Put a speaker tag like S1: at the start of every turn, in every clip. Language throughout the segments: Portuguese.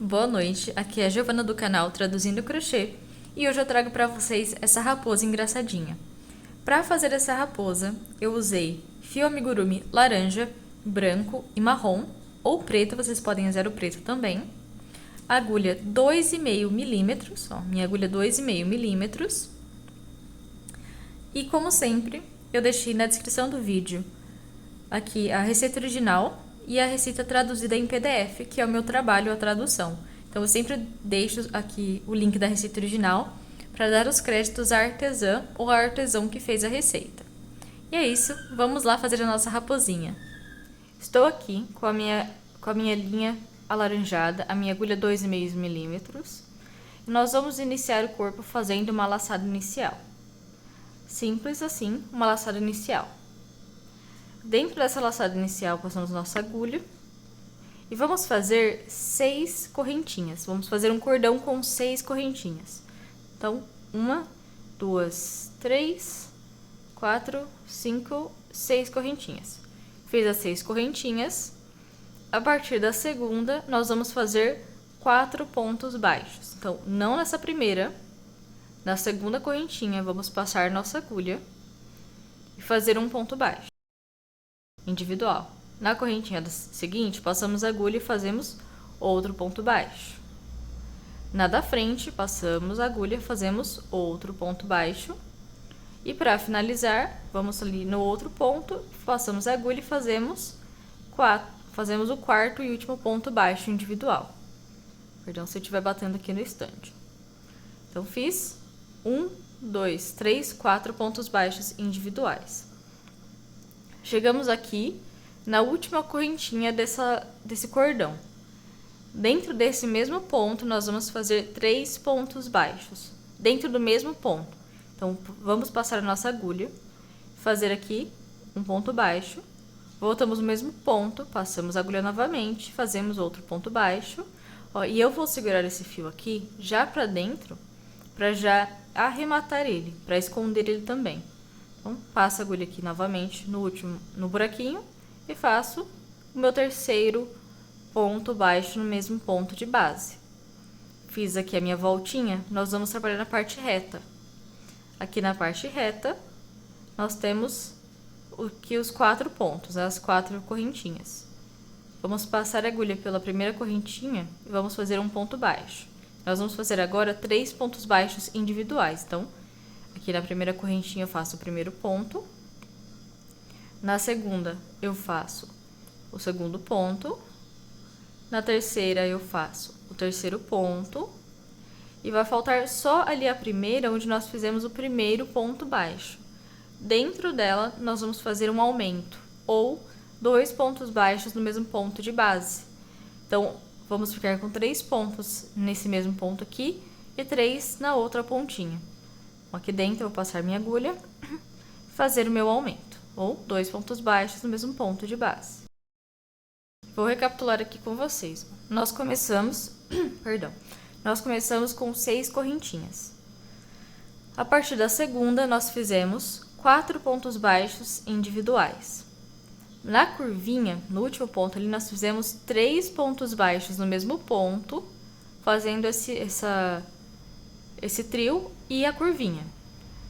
S1: Boa noite, aqui é a Giovana do canal Traduzindo Crochê e hoje eu trago para vocês essa raposa engraçadinha. Para fazer essa raposa, eu usei fio amigurumi laranja, branco e marrom, ou preto, vocês podem usar o preto também. Agulha 2,5 milímetros, minha agulha 2,5 milímetros. E como sempre, eu deixei na descrição do vídeo aqui a receita original e a receita traduzida em PDF, que é o meu trabalho, a tradução. Então, eu sempre deixo aqui o link da receita original para dar os créditos à artesã ou ao artesão que fez a receita. E é isso, vamos lá fazer a nossa raposinha. Estou aqui com a minha linha alaranjada, a minha agulha 2,5 milímetros. E nós vamos iniciar o corpo fazendo uma laçada inicial. Simples assim, uma laçada inicial. Dentro dessa laçada inicial, passamos nossa agulha e vamos fazer 6 correntinhas. Vamos fazer um cordão com 6 correntinhas. Então, 1, 2, 3, 4, 5, 6 correntinhas. Fiz as 6 correntinhas. A partir da segunda, nós vamos fazer 4 pontos baixos. Então, não nessa primeira, na segunda correntinha, vamos passar nossa agulha e fazer um ponto baixo individual. Na correntinha seguinte, passamos a agulha e fazemos outro ponto baixo. Na da frente, passamos a agulha e fazemos outro ponto baixo. E para finalizar, vamos ali no outro ponto, passamos a agulha e fazemos o quarto e último ponto baixo individual. Perdão se eu estiver batendo aqui no estande. Então, fiz 1, 2, 3, 4 pontos baixos individuais. Chegamos aqui na última correntinha desse cordão. Dentro desse mesmo ponto, nós vamos fazer 3 pontos baixos. Dentro do mesmo ponto. Então, vamos passar a nossa agulha, fazer aqui um ponto baixo. Voltamos no mesmo ponto, passamos a agulha novamente, fazemos outro ponto baixo. E eu vou segurar esse fio aqui já para dentro, para já arrematar ele, para esconder ele também. Então, passo a agulha aqui novamente no buraquinho e faço o meu terceiro ponto baixo no mesmo ponto de base. Fiz aqui a minha voltinha, nós vamos trabalhar na parte reta. Aqui na parte reta, nós temos aqui os 4 pontos, as 4 correntinhas. Vamos passar a agulha pela primeira correntinha e vamos fazer um ponto baixo. Nós vamos fazer agora 3 pontos baixos individuais, então, aqui na primeira correntinha eu faço o primeiro ponto. Na segunda, eu faço o segundo ponto. Na terceira, eu faço o terceiro ponto. E vai faltar só ali a primeira, onde nós fizemos o primeiro ponto baixo. Dentro dela, nós vamos fazer um aumento, ou 2 pontos baixos no mesmo ponto de base. Então, vamos ficar com 3 pontos nesse mesmo ponto aqui e 3 na outra pontinha. Aqui dentro, eu vou passar minha agulha e fazer o meu aumento, ou 2 pontos baixos no mesmo ponto de base. Vou recapitular aqui com vocês. Nós começamos com 6 correntinhas. A partir da segunda, nós fizemos 4 pontos baixos individuais. Na curvinha, no último ponto ali, nós fizemos 3 pontos baixos no mesmo ponto, fazendo esse trio e a curvinha.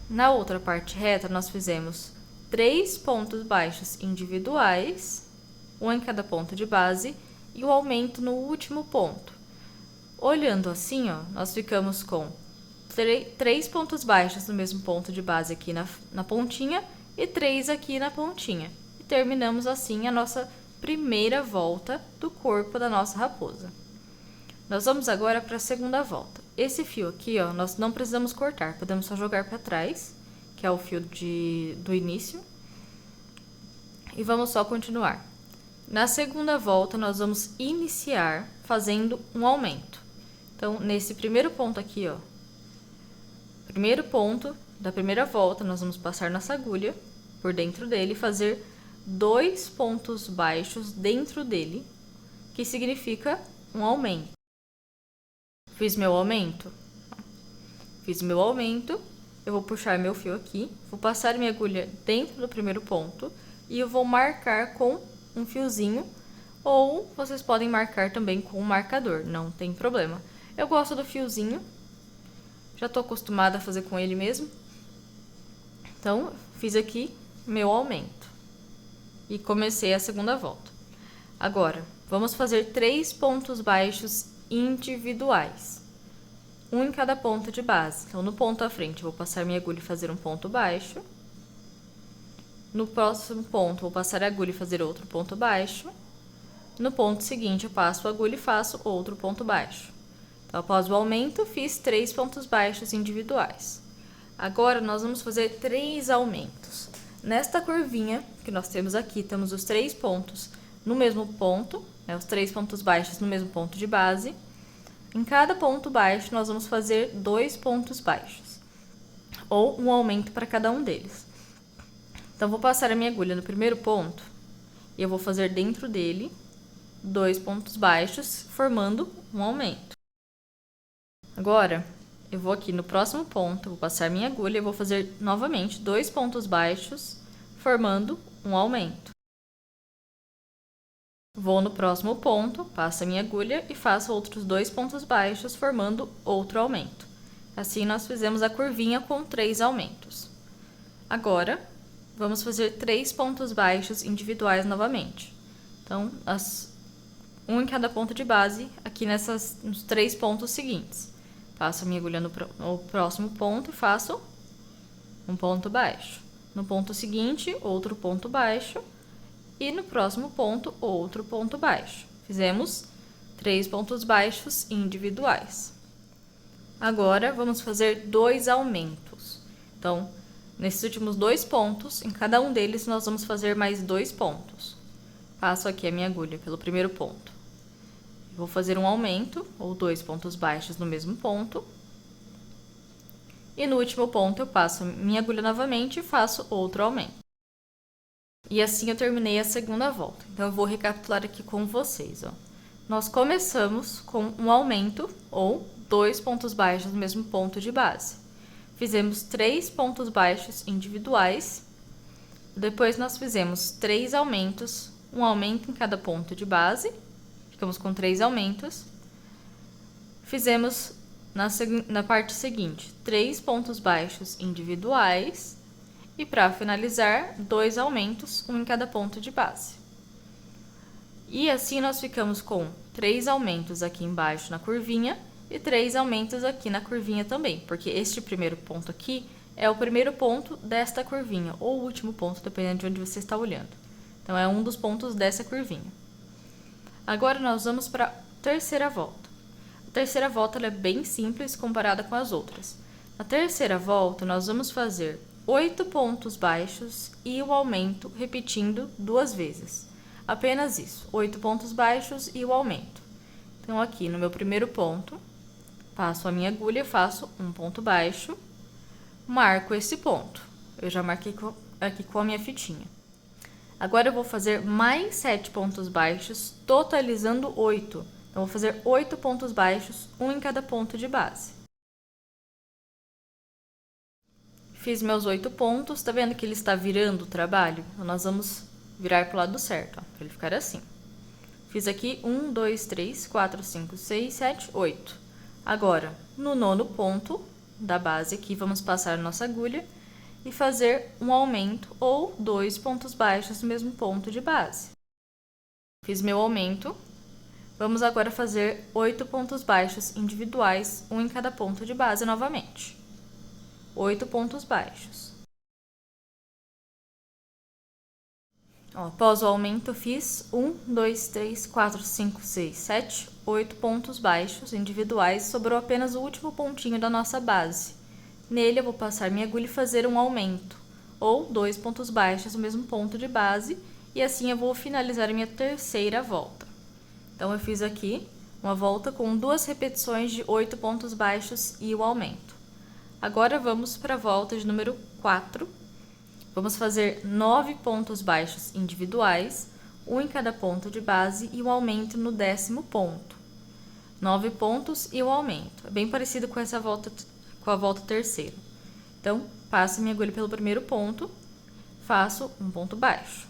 S1: Na outra parte reta, nós fizemos 3 pontos baixos individuais, um em cada ponto de base, e o aumento no último ponto. Olhando assim, nós ficamos com 3 pontos baixos no mesmo ponto de base aqui na pontinha e 3 aqui na pontinha. E terminamos assim a nossa primeira volta do corpo da nossa raposa. Nós vamos agora para a segunda volta. Esse fio aqui, nós não precisamos cortar, podemos só jogar para trás, que é o fio do início. E vamos só continuar. Na segunda volta, nós vamos iniciar fazendo um aumento. Então, nesse primeiro ponto aqui, primeiro ponto da primeira volta, nós vamos passar nossa agulha por dentro dele e fazer 2 pontos baixos dentro dele, que significa um aumento. Fiz meu aumento, eu vou puxar meu fio aqui, vou passar minha agulha dentro do primeiro ponto e eu vou marcar com um fiozinho ou vocês podem marcar também com um marcador, não tem problema. Eu gosto do fiozinho, já estou acostumada a fazer com ele mesmo. Então, fiz aqui meu aumento e comecei a segunda volta. Agora, vamos fazer 3 pontos baixos individuais, um em cada ponto de base. Então, no ponto à frente, vou passar minha agulha e fazer um ponto baixo. No próximo ponto, vou passar a agulha e fazer outro ponto baixo. No ponto seguinte, eu passo a agulha e faço outro ponto baixo. Então, após o aumento, fiz 3 pontos baixos individuais. Agora, nós vamos fazer 3 aumentos. Nesta curvinha que nós temos aqui, temos os 3 pontos no mesmo ponto, né, os 3 pontos baixos no mesmo ponto de base. Em cada ponto baixo, nós vamos fazer 2 pontos baixos, ou um aumento para cada um deles. Então, vou passar a minha agulha no primeiro ponto e eu vou fazer dentro dele 2 pontos baixos, formando um aumento. Agora, eu vou aqui no próximo ponto, vou passar minha agulha e vou fazer novamente 2 pontos baixos, formando um aumento. Vou no próximo ponto, passo a minha agulha e faço outros 2 pontos baixos, formando outro aumento. Assim, nós fizemos a curvinha com 3 aumentos. Agora, vamos fazer 3 pontos baixos individuais novamente. Então, um em cada ponto de base, aqui nos 3 pontos seguintes. Passo a minha agulha no próximo ponto e faço um ponto baixo. No ponto seguinte, outro ponto baixo. E no próximo ponto, outro ponto baixo. Fizemos 3 pontos baixos individuais. Agora, vamos fazer 2 aumentos. Então, nesses últimos 2 pontos, em cada um deles, nós vamos fazer mais 2 pontos. Passo aqui a minha agulha pelo primeiro ponto. Vou fazer um aumento, ou 2 pontos baixos no mesmo ponto. E no último ponto, eu passo minha agulha novamente e faço outro aumento. E assim eu terminei a segunda volta. Então, eu vou recapitular aqui com vocês, ó. Nós começamos com um aumento, ou 2 pontos baixos no mesmo ponto de base. Fizemos 3 pontos baixos individuais. Depois, nós fizemos 3 aumentos, um aumento em cada ponto de base. Ficamos com 3 aumentos. Fizemos na parte seguinte 3 pontos baixos individuais. E para finalizar, 2 aumentos, um em cada ponto de base. E assim nós ficamos com 3 aumentos aqui embaixo na curvinha e 3 aumentos aqui na curvinha também, porque este primeiro ponto aqui é o primeiro ponto desta curvinha, ou o último ponto, dependendo de onde você está olhando. Então, é um dos pontos dessa curvinha. Agora, nós vamos para a terceira volta. A terceira volta ela é bem simples comparada com as outras. Na terceira volta, nós vamos fazer 8 pontos baixos e o aumento repetindo 2 vezes. Apenas isso, 8 pontos baixos e o aumento. Então, aqui no meu primeiro ponto, passo a minha agulha, faço um ponto baixo, marco esse ponto. Eu já marquei aqui com a minha fitinha. Agora, eu vou fazer mais 7 pontos baixos, totalizando 8. Então, vou fazer 8 pontos baixos, um em cada ponto de base. Fiz meus 8 pontos, tá vendo que ele está virando o trabalho? Então, nós vamos virar para o lado certo, ó, para ele ficar assim. Fiz aqui 1, 2, 3, 4, 5, 6, 7, 8. Agora, no nono ponto da base aqui, vamos passar a nossa agulha e fazer um aumento ou 2 pontos baixos no mesmo ponto de base. Fiz meu aumento. Vamos agora fazer 8 pontos baixos individuais, um em cada ponto de base novamente. 8 pontos baixos. Ó, após o aumento, eu fiz 1, 2, 3, 4, 5, 6, 7, 8 pontos baixos individuais. Sobrou apenas o último pontinho da nossa base. Nele, eu vou passar minha agulha e fazer um aumento, ou 2 pontos baixos no mesmo ponto de base, e assim eu vou finalizar a minha terceira volta. Então, eu fiz aqui uma volta com 2 repetições de 8 pontos baixos e o aumento. Agora, vamos para a volta de número 4. Vamos fazer 9 pontos baixos individuais, um em cada ponto de base e um aumento no 10º ponto. 9 pontos e o aumento. É bem parecido com essa volta, com a volta terceira. Então, passo minha agulha pelo primeiro ponto, faço um ponto baixo.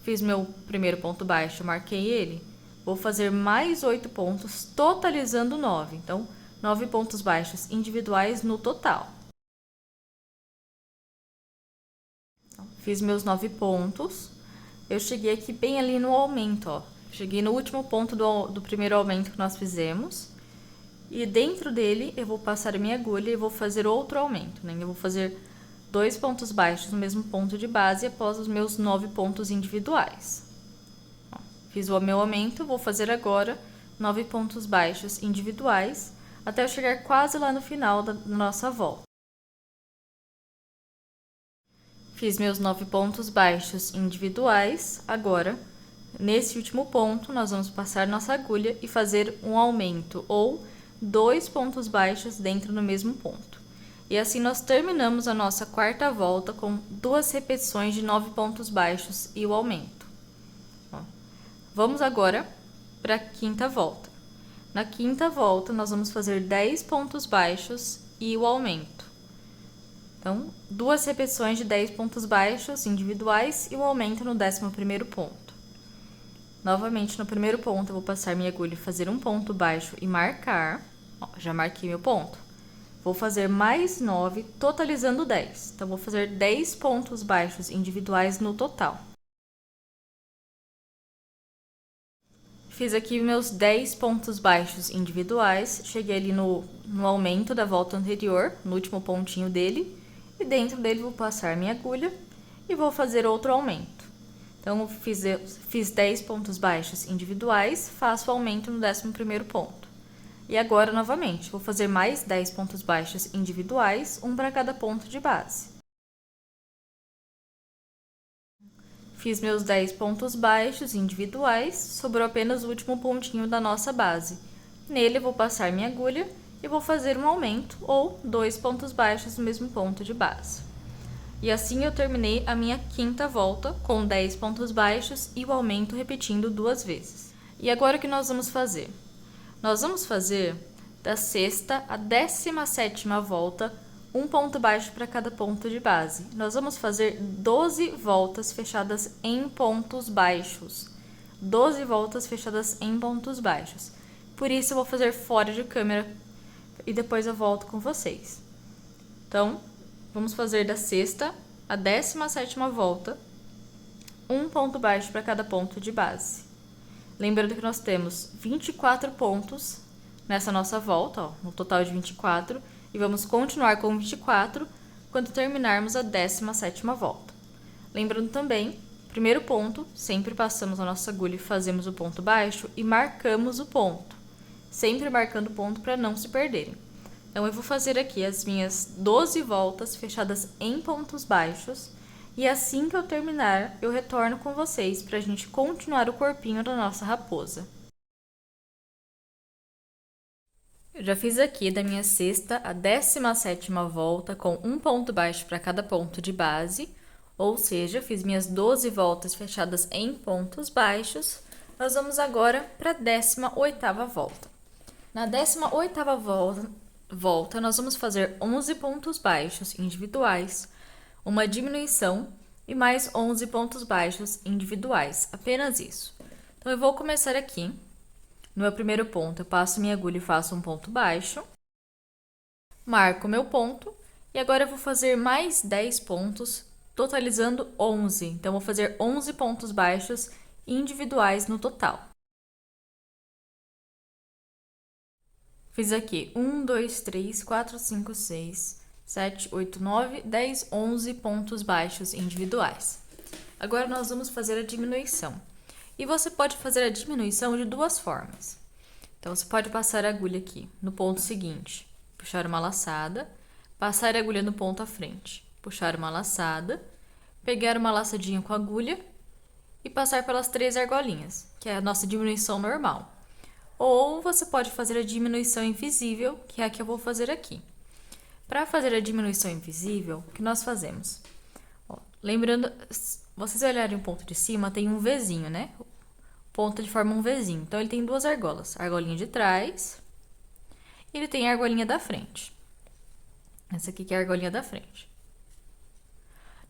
S1: Fiz meu primeiro ponto baixo, marquei ele. Vou fazer mais 8 pontos, totalizando 9. Então, 9 pontos baixos individuais no total. Então, fiz meus 9 pontos. Eu cheguei aqui bem ali no aumento, ó. Cheguei no último ponto do primeiro aumento que nós fizemos. E dentro dele, eu vou passar a minha agulha e vou fazer outro aumento, né? Eu vou fazer 2 pontos baixos no mesmo ponto de base após os meus 9 pontos individuais. Ó, fiz o meu aumento, vou fazer agora 9 pontos baixos individuais até eu chegar quase lá no final da nossa volta. Fiz meus 9 pontos baixos individuais. Agora, nesse último ponto, nós vamos passar nossa agulha e fazer um aumento ou 2 pontos baixos dentro do mesmo ponto. E assim nós terminamos a nossa quarta volta com 2 repetições de 9 pontos baixos e o aumento. Ó, vamos agora para a quinta volta. Na quinta volta, nós vamos fazer 10 pontos baixos e o aumento. Então, 2 repetições de 10 pontos baixos individuais e o aumento no 11º ponto. Novamente, no primeiro ponto, eu vou passar minha agulha e fazer um ponto baixo e marcar. Ó, já marquei meu ponto. Vou fazer mais 9, totalizando 10. Então, vou fazer 10 pontos baixos individuais no total. Fiz aqui meus 10 pontos baixos individuais. Cheguei ali no aumento da volta anterior, no último pontinho dele. E dentro dele, vou passar minha agulha e vou fazer outro aumento. Então, eu fiz 10 pontos baixos individuais, faço o aumento no 11º ponto. E agora, novamente, vou fazer mais 10 pontos baixos individuais, um para cada ponto de base. Fiz meus 10 pontos baixos individuais, sobrou apenas o último pontinho da nossa base. Nele, eu vou passar minha agulha e vou fazer um aumento ou 2 pontos baixos no mesmo ponto de base. E assim eu terminei a minha quinta volta com 10 pontos baixos e o aumento repetindo 2 vezes. E agora o que nós vamos fazer? Nós vamos fazer da sexta à 17ª volta, um ponto baixo para cada ponto de base. Nós vamos fazer 12 voltas fechadas em pontos baixos. 12 voltas fechadas em pontos baixos. Por isso eu vou fazer fora de câmera e depois eu volto com vocês. Então, vamos fazer da sexta à 17ª volta, um ponto baixo para cada ponto de base. Lembrando que nós temos 24 pontos nessa nossa volta, ó, no total de 24, e vamos continuar com 24 quando terminarmos a 17ª volta. Lembrando também, primeiro ponto, sempre passamos a nossa agulha e fazemos o ponto baixo e marcamos o ponto, sempre marcando o ponto para não se perderem. Então, eu vou fazer aqui as minhas 12 voltas fechadas em pontos baixos. E assim que eu terminar, eu retorno com vocês para a gente continuar o corpinho da nossa raposa. Eu já fiz aqui da minha sexta à 17ª volta com um ponto baixo para cada ponto de base. Ou seja, fiz minhas 12 voltas fechadas em pontos baixos. Nós vamos agora para a 18ª volta. Na 18ª volta, nós vamos fazer 11 pontos baixos individuais, uma diminuição e mais 11 pontos baixos individuais, apenas isso. Então, eu vou começar aqui. No meu primeiro ponto, eu passo minha agulha e faço um ponto baixo, marco meu ponto, e agora eu vou fazer mais 10 pontos, totalizando 11. Então, eu vou fazer 11 pontos baixos individuais no total. Fiz aqui 1, 2, 3, 4, 5, 6, 7, 8, 9, 10, 11 pontos baixos individuais. Agora nós vamos fazer a diminuição. E você pode fazer a diminuição de 2 formas. Então, você pode passar a agulha aqui no ponto seguinte, puxar uma laçada, passar a agulha no ponto à frente, puxar uma laçada, pegar uma laçadinha com a agulha e passar pelas 3 argolinhas, que é a nossa diminuição normal. Ou você pode fazer a diminuição invisível, que é a que eu vou fazer aqui. Para fazer a diminuição invisível, o que nós fazemos? Ó, lembrando, vocês olharem o ponto de cima, tem um Vzinho, né? O ponto ele forma um Vzinho. Então, ele tem 2 argolas. A argolinha de trás e ele tem a argolinha da frente. Essa aqui que é a argolinha da frente.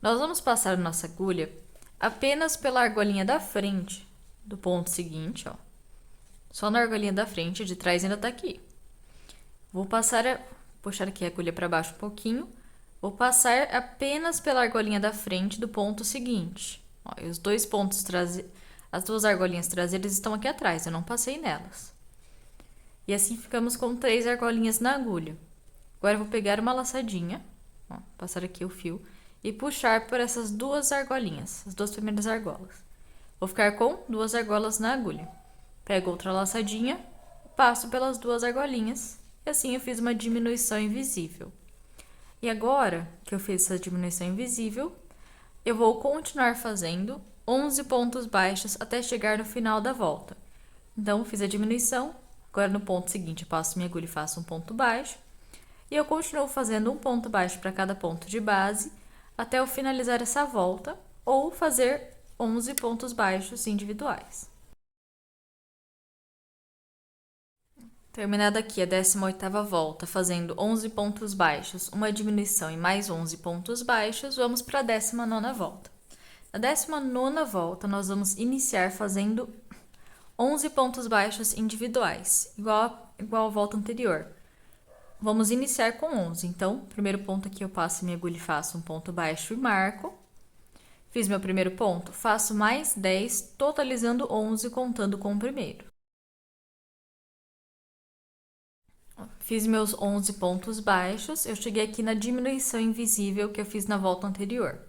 S1: Nós vamos passar a nossa agulha apenas pela argolinha da frente do ponto seguinte, ó. Só na argolinha da frente, de trás ainda tá aqui. Vou puxar aqui a agulha para baixo um pouquinho. Vou passar apenas pela argolinha da frente do ponto seguinte. Ó, e os dois pontos as duas argolinhas traseiras estão aqui atrás, eu não passei nelas. E assim ficamos com 3 argolinhas na agulha. Agora eu vou pegar uma laçadinha, ó, passar aqui o fio e puxar por essas duas argolinhas, as duas primeiras argolas. Vou ficar com 2 argolas na agulha. Pego outra laçadinha, passo pelas 2 argolinhas e assim eu fiz uma diminuição invisível. E agora que eu fiz essa diminuição invisível, eu vou continuar fazendo 11 pontos baixos até chegar no final da volta. Então, fiz a diminuição, agora no ponto seguinte eu passo minha agulha e faço um ponto baixo. E eu continuo fazendo um ponto baixo para cada ponto de base até eu finalizar essa volta ou fazer 11 pontos baixos individuais. Terminada aqui a 18ª volta, fazendo 11 pontos baixos, uma diminuição e mais 11 pontos baixos, vamos para a 19ª volta. Na 19ª volta, nós vamos iniciar fazendo 11 pontos baixos individuais, igual a volta anterior. Vamos iniciar com 11, então, primeiro ponto aqui eu passo minha agulha e faço um ponto baixo e marco. Fiz meu primeiro ponto, faço mais 10, totalizando 11, contando com o primeiro. Fiz meus 11 pontos baixos, eu cheguei aqui na diminuição invisível que eu fiz na volta anterior.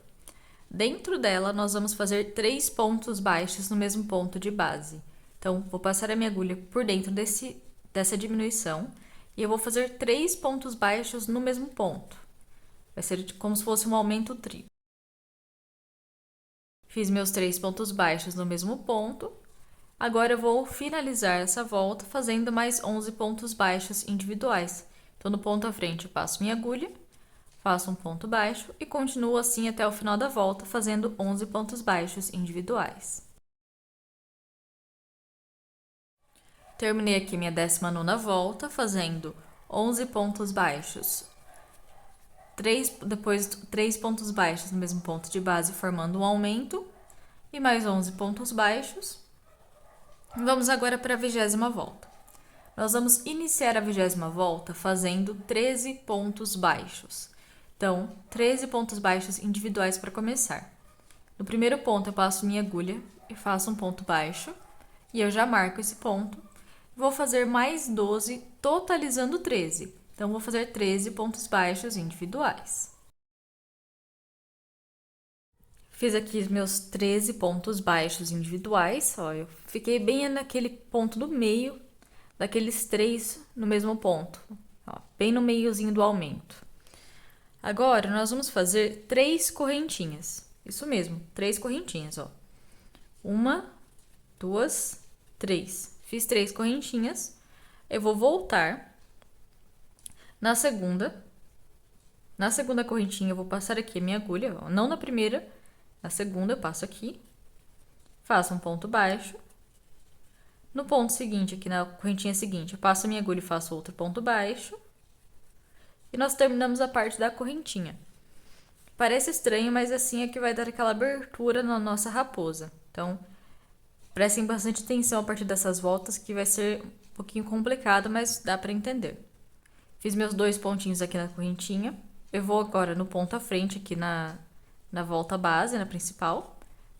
S1: Dentro dela, nós vamos fazer 3 pontos baixos no mesmo ponto de base. Então, vou passar a minha agulha por dentro dessa diminuição e eu vou fazer 3 pontos baixos no mesmo ponto. Vai ser como se fosse um aumento triplo. Fiz meus 3 pontos baixos no mesmo ponto. Agora eu vou finalizar essa volta fazendo mais 11 pontos baixos individuais. Então, no ponto à frente eu passo minha agulha, faço um ponto baixo e continuo assim até o final da volta, fazendo 11 pontos baixos individuais. Terminei aqui minha 19ª volta, fazendo 11 pontos baixos. Depois 3 pontos baixos no mesmo ponto de base, formando um aumento. E mais 11 pontos baixos. Vamos agora para a 20ª volta. Nós vamos iniciar a 20ª volta fazendo 13 pontos baixos. Então, 13 pontos baixos individuais para começar. No primeiro ponto, eu passo minha agulha e faço um ponto baixo. E eu já marco esse ponto. Vou fazer mais 12, totalizando 13. Então, vou fazer 13 pontos baixos individuais. Fiz aqui os meus 13 pontos baixos individuais, ó, eu fiquei bem naquele ponto do meio, daqueles 3 no mesmo ponto, ó, bem no meiozinho do aumento. Agora, nós vamos fazer 3 correntinhas, isso mesmo, 3 correntinhas, ó. 1, 2, 3. Fiz 3 correntinhas, eu vou voltar na segunda correntinha eu vou passar aqui a minha agulha, ó, não na primeira. Na segunda, eu passo aqui, faço um ponto baixo. No ponto seguinte, aqui na correntinha seguinte, eu passo a minha agulha e faço outro ponto baixo. E nós terminamos a parte da correntinha. Parece estranho, mas assim é que vai dar aquela abertura na nossa raposa. Então, prestem bastante atenção a partir dessas voltas, que vai ser um pouquinho complicado, mas dá para entender. Fiz meus 2 pontinhos aqui na correntinha. Eu vou agora no ponto à frente, aqui na volta base, na principal,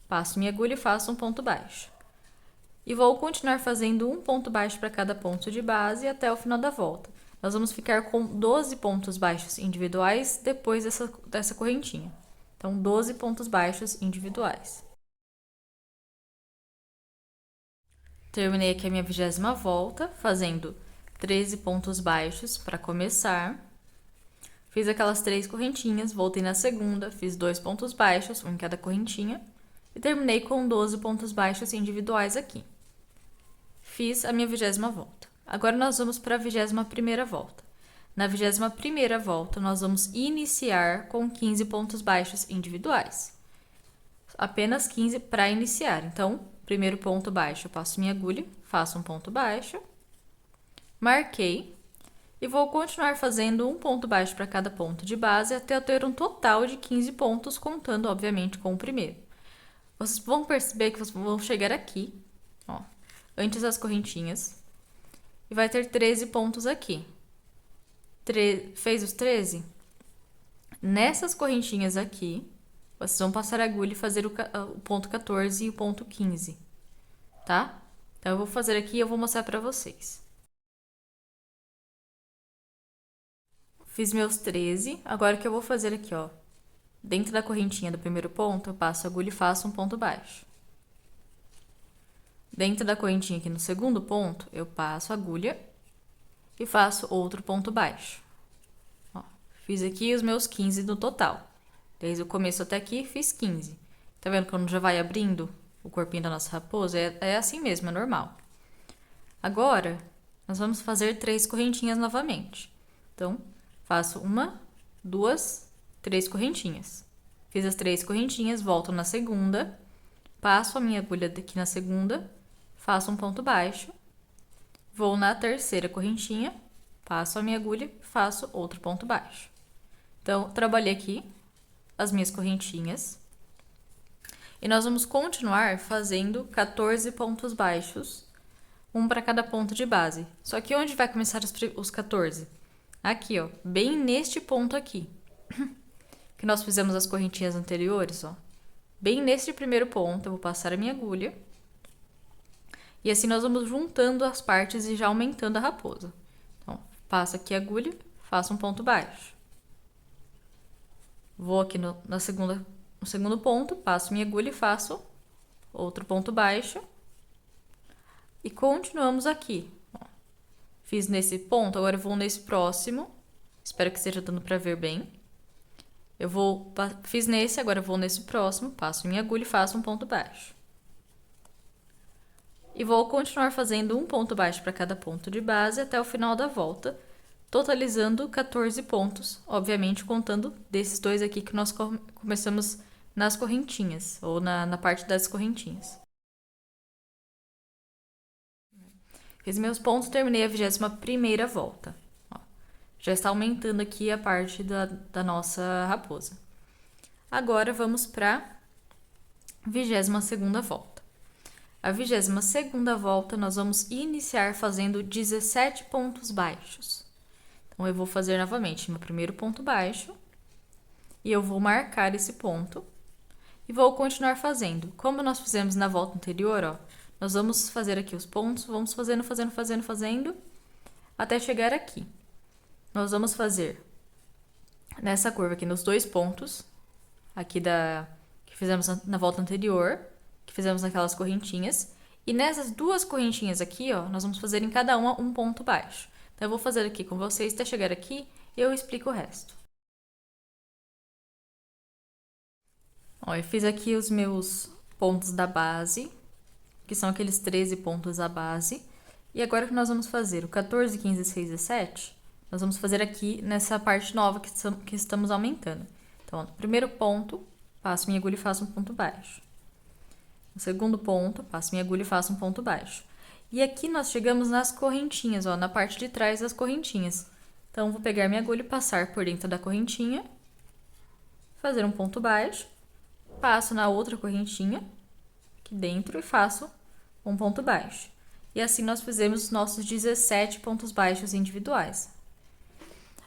S1: passo minha agulha e faço um ponto baixo. E vou continuar fazendo um ponto baixo para cada ponto de base até o final da volta. Nós vamos ficar com 12 pontos baixos individuais depois dessa correntinha. Então, 12 pontos baixos individuais. Terminei aqui a minha 20ª volta, fazendo 13 pontos baixos para começar. Fiz aquelas 3 correntinhas, voltei na segunda, fiz 2 pontos baixos, um em cada correntinha, e terminei com 12 pontos baixos individuais aqui. Fiz a minha 20ª volta. Agora nós vamos para a 21ª volta. Na 21ª volta, nós vamos iniciar com 15 pontos baixos individuais. Apenas 15 para iniciar. Então, primeiro ponto baixo, eu passo minha agulha, faço um ponto baixo, marquei. E vou continuar fazendo um ponto baixo para cada ponto de base até eu ter um total de 15 pontos, contando, obviamente, com o primeiro. Vocês vão perceber que vocês vão chegar aqui, ó, antes das correntinhas, e vai ter 13 pontos aqui. Fez os 13? Nessas correntinhas aqui, vocês vão passar a agulha e fazer o ponto 14 e o ponto 15, tá? Então, eu vou fazer aqui e eu vou mostrar pra vocês. Fiz meus 13, agora o que eu vou fazer aqui, ó. Dentro da correntinha do primeiro ponto, eu passo a agulha e faço um ponto baixo. Dentro da correntinha aqui no segundo ponto, eu passo a agulha e faço outro ponto baixo. Ó, fiz aqui os meus 15 no total. Desde o começo até aqui, fiz 15. Tá vendo quando já vai abrindo o corpinho da nossa raposa? É assim mesmo, é normal. Agora, nós vamos fazer 3 correntinhas novamente. Então, faço 1, 2, 3 correntinhas. Fiz as 3 correntinhas, volto na segunda, passo a minha agulha aqui na segunda, faço um ponto baixo, vou na terceira correntinha, passo a minha agulha, faço outro ponto baixo. Então, trabalhei aqui as minhas correntinhas. E nós vamos continuar fazendo 14 pontos baixos, um para cada ponto de base. Só que onde vai começar os 14? Aqui, ó, bem neste ponto aqui. Que nós fizemos as correntinhas anteriores, ó. Bem neste primeiro ponto, eu vou passar a minha agulha. E assim nós vamos juntando as partes e já aumentando a raposa. Então, passo aqui a agulha, faço um ponto baixo. Vou aqui no segundo ponto, passo minha agulha e faço outro ponto baixo. E continuamos aqui. Ó. Fiz nesse ponto, agora eu vou nesse próximo. Espero que esteja dando para ver bem. Fiz nesse, agora eu vou nesse próximo, passo minha agulha e faço um ponto baixo. E vou continuar fazendo um ponto baixo para cada ponto de base até o final da volta, totalizando 14 pontos, obviamente contando desses dois aqui que nós começamos nas correntinhas, ou na parte das correntinhas. Fiz meus pontos, terminei a 21ª volta. Ó, já está aumentando aqui a parte da nossa raposa. Agora vamos para a 22ª volta. A 22ª volta nós vamos iniciar fazendo 17 pontos baixos. Então, eu vou fazer novamente meu primeiro ponto baixo e eu vou marcar esse ponto e vou continuar fazendo. Como nós fizemos na volta anterior, ó, nós vamos fazer aqui os pontos, vamos fazendo, até chegar aqui. Nós vamos fazer nessa curva aqui nos 2 pontos, aqui que fizemos na volta anterior, que fizemos naquelas correntinhas, e nessas 2 correntinhas aqui, ó, nós vamos fazer em cada uma um ponto baixo. Então, eu vou fazer aqui com vocês até chegar aqui e eu explico o resto. Ó, eu fiz aqui os meus pontos da base, que são aqueles 13 pontos da base. E agora o que nós vamos fazer? O 14, 15, 16 e 17, nós vamos fazer aqui nessa parte nova que estamos aumentando. Então, no primeiro ponto, passo minha agulha e faço um ponto baixo. No segundo ponto, passo minha agulha e faço um ponto baixo. E aqui nós chegamos nas correntinhas, ó, na parte de trás das correntinhas. Então, vou pegar minha agulha e passar por dentro da correntinha, fazer um ponto baixo, passo na outra correntinha, aqui dentro, e faço um ponto baixo. E assim nós fizemos os nossos 17 pontos baixos individuais.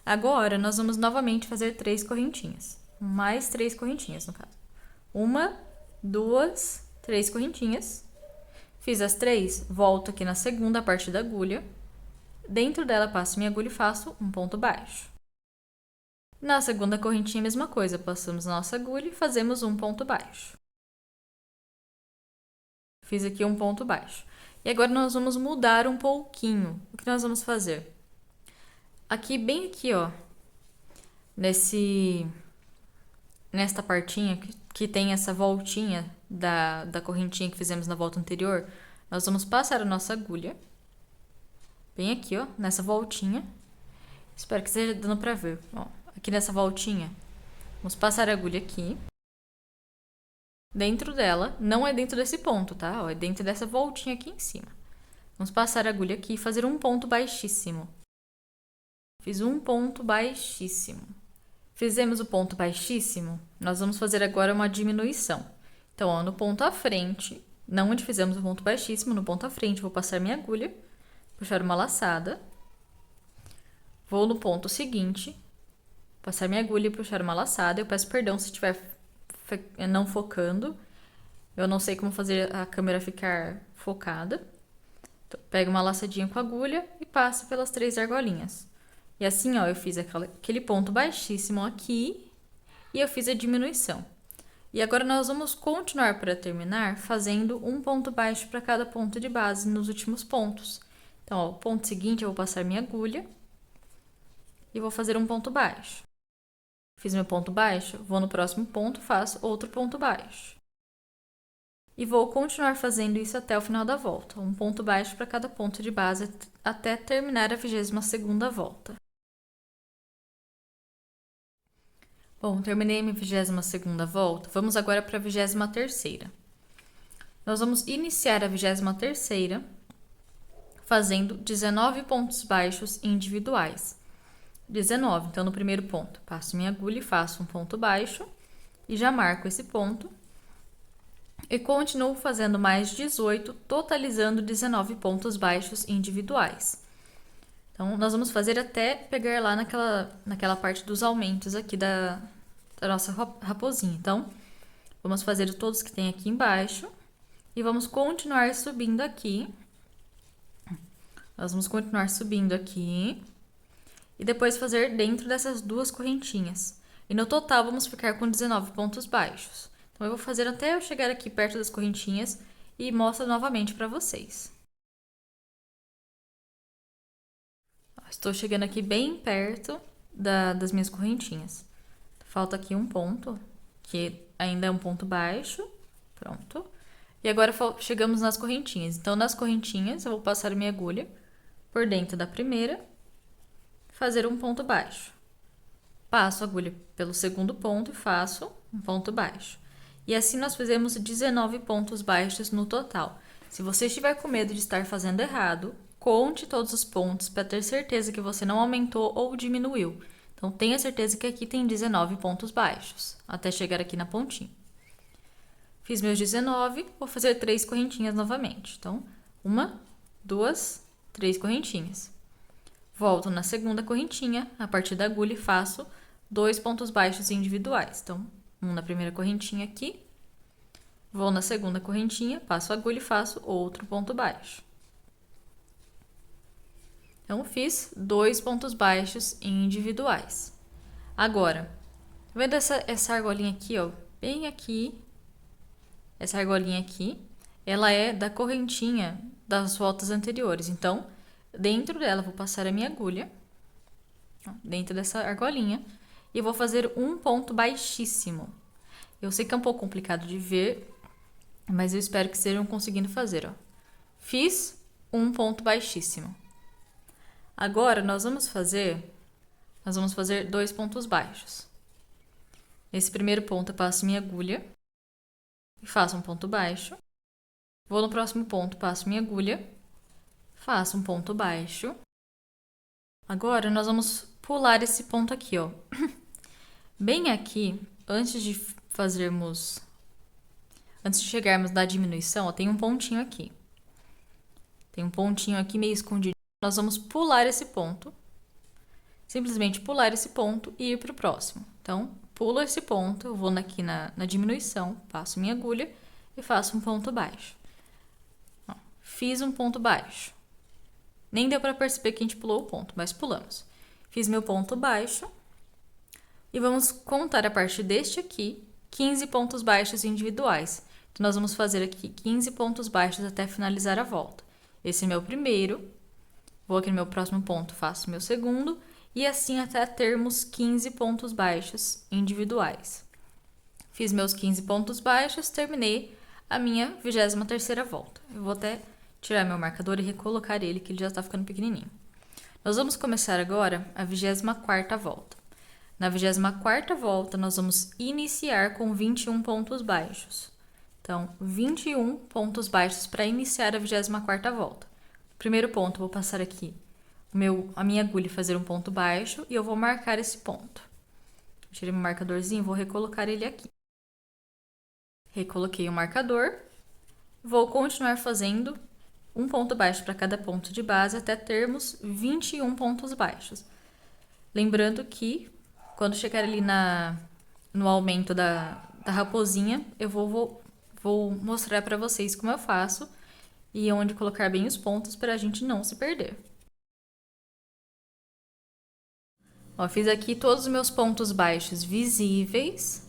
S1: Agora, nós vamos novamente fazer 3 correntinhas. Mais 3 correntinhas, no caso. 1, 2, 3 correntinhas. Fiz as 3, volto aqui na segunda parte da agulha. Dentro dela, passo minha agulha e faço um ponto baixo. Na segunda correntinha, a mesma coisa. Passamos a nossa agulha e fazemos um ponto baixo. Fiz aqui um ponto baixo. E agora nós vamos mudar um pouquinho. O que nós vamos fazer? Aqui, bem aqui, ó. Nesta partinha que tem essa voltinha da correntinha que fizemos na volta anterior, nós vamos passar a nossa agulha. Bem aqui, ó, nessa voltinha. Espero que esteja dando pra ver. Ó, aqui nessa voltinha, vamos passar a agulha aqui. Dentro dela, não é dentro desse ponto, tá? Ó, é dentro dessa voltinha aqui em cima. Vamos passar a agulha aqui e fazer um ponto baixíssimo. Fiz um ponto baixíssimo. Fizemos o ponto baixíssimo, nós vamos fazer agora uma diminuição. Então, ó, no ponto à frente, não onde fizemos o ponto baixíssimo, no ponto à frente, vou passar minha agulha, puxar uma laçada. Vou no ponto seguinte, passar minha agulha e puxar uma laçada. Eu peço perdão se estiver não focando. Eu não sei como fazer a câmera ficar focada. Então, pego uma laçadinha com a agulha e passo pelas 3 argolinhas. E assim, ó, eu fiz aquele ponto baixíssimo aqui e eu fiz a diminuição. E agora nós vamos continuar para terminar fazendo um ponto baixo para cada ponto de base nos últimos pontos. Então, ó, o ponto seguinte eu vou passar minha agulha e vou fazer um ponto baixo. Fiz meu ponto baixo, vou no próximo ponto, faço outro ponto baixo. E vou continuar fazendo isso até o final da volta, um ponto baixo para cada ponto de base até terminar a 22ª volta. Bom, terminei minha 22ª volta, vamos agora para a 23ª. Nós vamos iniciar a 23ª fazendo 19 pontos baixos individuais. 19, então no primeiro ponto, passo minha agulha e faço um ponto baixo e já marco esse ponto. E continuo fazendo mais 18, totalizando 19 pontos baixos individuais. Então, nós vamos fazer até pegar lá naquela parte dos aumentos aqui da nossa raposinha. Então, vamos fazer todos que tem aqui embaixo e vamos continuar subindo aqui. Nós vamos continuar subindo aqui e depois fazer dentro dessas 2 correntinhas. E no total, vamos ficar com 19 pontos baixos. Então, eu vou fazer até eu chegar aqui perto das correntinhas e mostro novamente para vocês. Estou chegando aqui bem perto das minhas correntinhas. Falta aqui um ponto, que ainda é um ponto baixo. Pronto. E agora chegamos nas correntinhas. Então, nas correntinhas, eu vou passar minha agulha por dentro da primeira, fazer um ponto baixo. Passo a agulha pelo segundo ponto e faço um ponto baixo. E assim nós fizemos 19 pontos baixos no total. Se você estiver com medo de estar fazendo errado, conte todos os pontos para ter certeza que você não aumentou ou diminuiu. Então, tenha certeza que aqui tem 19 pontos baixos, até chegar aqui na pontinha. Fiz meus 19, vou fazer 3 correntinhas novamente. Então, 1, 2, 3 correntinhas. Volto na segunda correntinha, a partir da agulha, e faço 2 pontos baixos individuais. Então, um na primeira correntinha aqui, vou na segunda correntinha, passo a agulha e faço outro ponto baixo. Então, fiz 2 pontos baixos individuais. Agora, vendo essa argolinha aqui, ó, bem aqui, essa argolinha aqui, ela é da correntinha das voltas anteriores. Então, dentro dela, vou passar a minha agulha, ó, dentro dessa argolinha, e vou fazer um ponto baixíssimo. Eu sei que é um pouco complicado de ver, mas eu espero que estejam conseguindo fazer, ó. Fiz um ponto baixíssimo. Agora, nós vamos fazer 2 pontos baixos. Nesse primeiro ponto, eu passo minha agulha e faço um ponto baixo. Vou no próximo ponto, passo minha agulha, faço um ponto baixo. Agora, nós vamos pular esse ponto aqui, ó. Bem aqui, antes de chegarmos na diminuição, ó, tem um pontinho aqui. Tem um pontinho aqui meio escondido. Nós vamos pular esse ponto. Simplesmente pular esse ponto e ir para o próximo. Então, pulo esse ponto, eu vou aqui na diminuição, passo minha agulha e faço um ponto baixo. Ó, fiz um ponto baixo. Nem deu para perceber que a gente pulou o ponto, mas pulamos. Fiz meu ponto baixo. E vamos contar a partir deste aqui 15 pontos baixos individuais. Então, nós vamos fazer aqui 15 pontos baixos até finalizar a volta. Esse é meu primeiro. Vou aqui no meu próximo ponto, faço meu segundo. E assim até termos 15 pontos baixos individuais. Fiz meus 15 pontos baixos, terminei a minha 23ª volta. Eu vou até tirar meu marcador e recolocar ele, que ele já está ficando pequenininho. Nós vamos começar agora a 24ª volta. Na 24ª volta, nós vamos iniciar com 21 pontos baixos. Então, 21 pontos baixos para iniciar a 24ª volta. Primeiro ponto, vou passar aqui a minha agulha e fazer um ponto baixo e eu vou marcar esse ponto. Tirei meu marcadorzinho, vou recolocar ele aqui. Recoloquei o marcador. Vou continuar fazendo um ponto baixo para cada ponto de base até termos 21 pontos baixos. Lembrando que quando chegar ali no aumento da raposinha, eu vou mostrar para vocês como eu faço e onde colocar bem os pontos para a gente não se perder. Ó, fiz aqui todos os meus pontos baixos visíveis.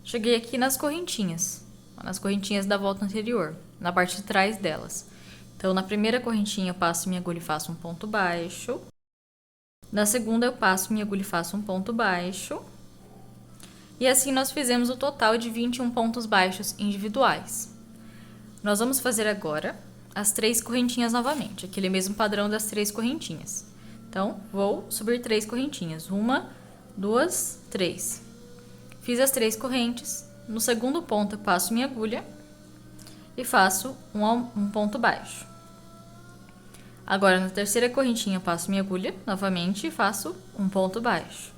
S1: Cheguei aqui nas correntinhas da volta anterior, na parte de trás delas. Então, na primeira correntinha eu passo minha agulha e faço um ponto baixo. Na segunda eu passo minha agulha e faço um ponto baixo. E assim nós fizemos o total de 21 pontos baixos individuais. Nós vamos fazer agora as 3 correntinhas novamente, aquele mesmo padrão das 3 correntinhas. Então, vou subir 3 correntinhas. 1, 2, 3. Fiz as 3 correntes. No segundo ponto eu passo minha agulha e faço um ponto baixo. Agora, na terceira correntinha eu passo minha agulha novamente e faço um ponto baixo.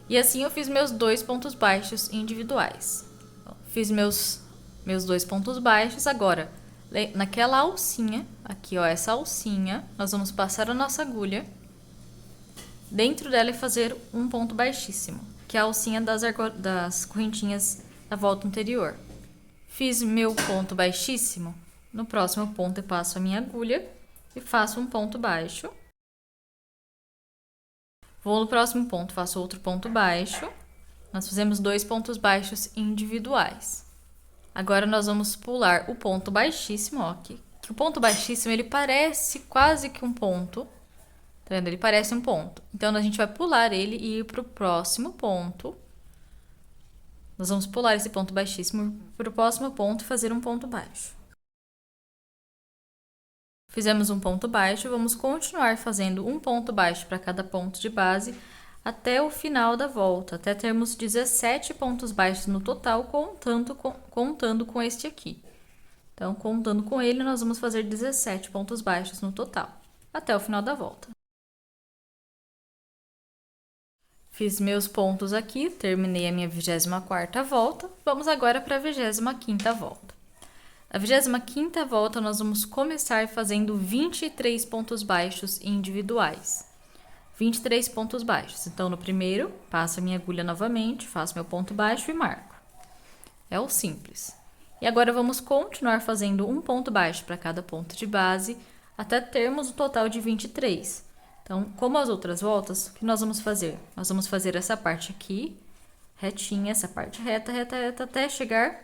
S1: E assim eu fiz meus 2 pontos baixos individuais. Fiz meus 2 pontos baixos. Agora, naquela alcinha, aqui ó, essa alcinha, nós vamos passar a nossa agulha dentro dela e fazer um ponto baixíssimo, que é a alcinha das correntinhas da volta anterior. Fiz meu ponto baixíssimo. No próximo ponto eu passo a minha agulha e faço um ponto baixo. Vou no próximo ponto, faço outro ponto baixo. Nós fizemos 2 pontos baixos individuais. Agora nós vamos pular o ponto baixíssimo, ó, que o ponto baixíssimo ele parece quase que um ponto. Tá vendo? Ele parece um ponto. Então a gente vai pular ele e ir para o próximo ponto. Nós vamos pular esse ponto baixíssimo para o próximo ponto e fazer um ponto baixo. Fizemos um ponto baixo, vamos continuar fazendo um ponto baixo para cada ponto de base até o final da volta, até termos 17 pontos baixos no total, contando com este aqui. Então, contando com ele, nós vamos fazer 17 pontos baixos no total, até o final da volta. Fiz meus pontos aqui, terminei a minha 24ª volta. Vamos agora para a 25ª volta. A 25ª volta nós vamos começar fazendo 23 pontos baixos individuais. 23 pontos baixos. Então, no primeiro, passo a minha agulha novamente, faço meu ponto baixo e marco. É o simples. E agora vamos continuar fazendo um ponto baixo para cada ponto de base, até termos o total de 23. Então, como as outras voltas, o que nós vamos fazer? Nós vamos fazer essa parte aqui, retinha, essa parte reta, até chegar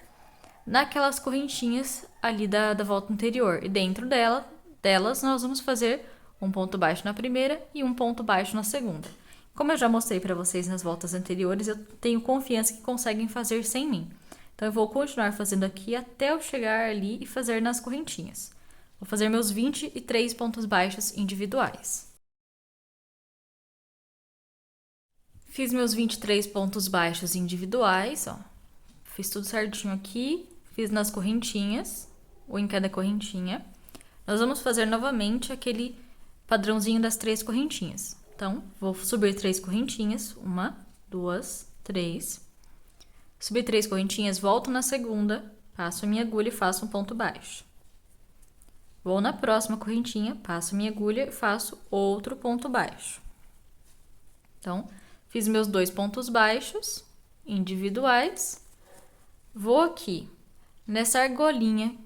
S1: naquelas correntinhas ali da volta anterior. E dentro delas, nós vamos fazer um ponto baixo na primeira e um ponto baixo na segunda. Como eu já mostrei para vocês nas voltas anteriores, eu tenho confiança que conseguem fazer sem mim. Então, eu vou continuar fazendo aqui até eu chegar ali e fazer nas correntinhas. Vou fazer meus 23 pontos baixos individuais. Fiz meus 23 pontos baixos individuais, ó. Fiz tudo certinho aqui, fiz nas correntinhas, ou em cada correntinha. Nós vamos fazer novamente aquele padrãozinho das 3 correntinhas. Então, vou subir 3 correntinhas, 1, 2, 3. Subi 3 correntinhas, volto na segunda, passo a minha agulha e faço um ponto baixo. Vou na próxima correntinha, passo a minha agulha e faço outro ponto baixo. Então, fiz meus 2 pontos baixos individuais. Vou aqui nessa argolinha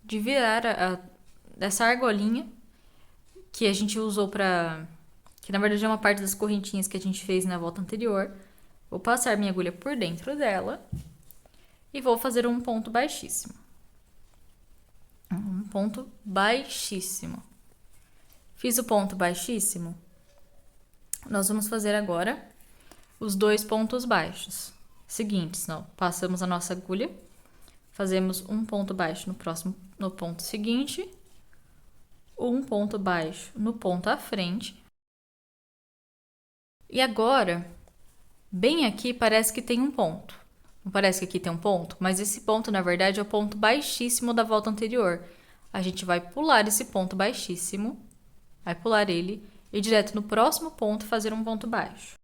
S1: de virar dessa argolinha que a gente usou que na verdade é uma parte das correntinhas que a gente fez na volta anterior. Vou passar minha agulha por dentro dela e vou fazer um ponto baixíssimo. Um ponto baixíssimo. Fiz o ponto baixíssimo. Nós vamos fazer agora os 2 pontos baixos seguintes. Não, passamos a nossa agulha, fazemos um ponto baixo no ponto seguinte, um ponto baixo no ponto à frente. E agora, bem aqui parece que tem um ponto. Não parece que aqui tem um ponto? Mas esse ponto, na verdade, é o ponto baixíssimo da volta anterior. A gente vai pular esse ponto baixíssimo, vai pular ele e direto no próximo ponto fazer um ponto baixo.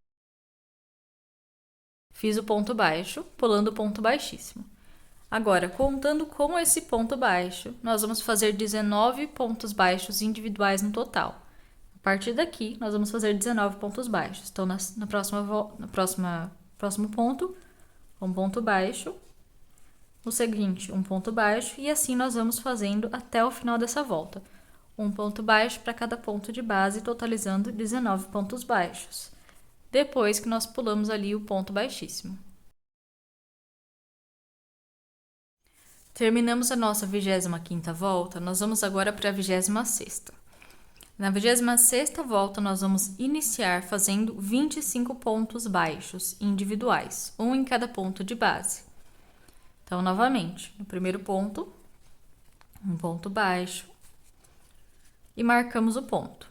S1: Fiz o ponto baixo, pulando o ponto baixíssimo. Agora, contando com esse ponto baixo, nós vamos fazer 19 pontos baixos individuais no total. A partir daqui, nós vamos fazer 19 pontos baixos. Então, próximo ponto, um ponto baixo. No seguinte, um ponto baixo. E assim nós vamos fazendo até o final dessa volta. Um ponto baixo para cada ponto de base, totalizando 19 pontos baixos. Depois que nós pulamos ali o ponto baixíssimo. Terminamos a nossa 25ª volta, nós vamos agora para a 26ª. Na 26ª volta, nós vamos iniciar fazendo 25 pontos baixos individuais, um em cada ponto de base. Então, novamente, no primeiro ponto, um ponto baixo e marcamos o ponto.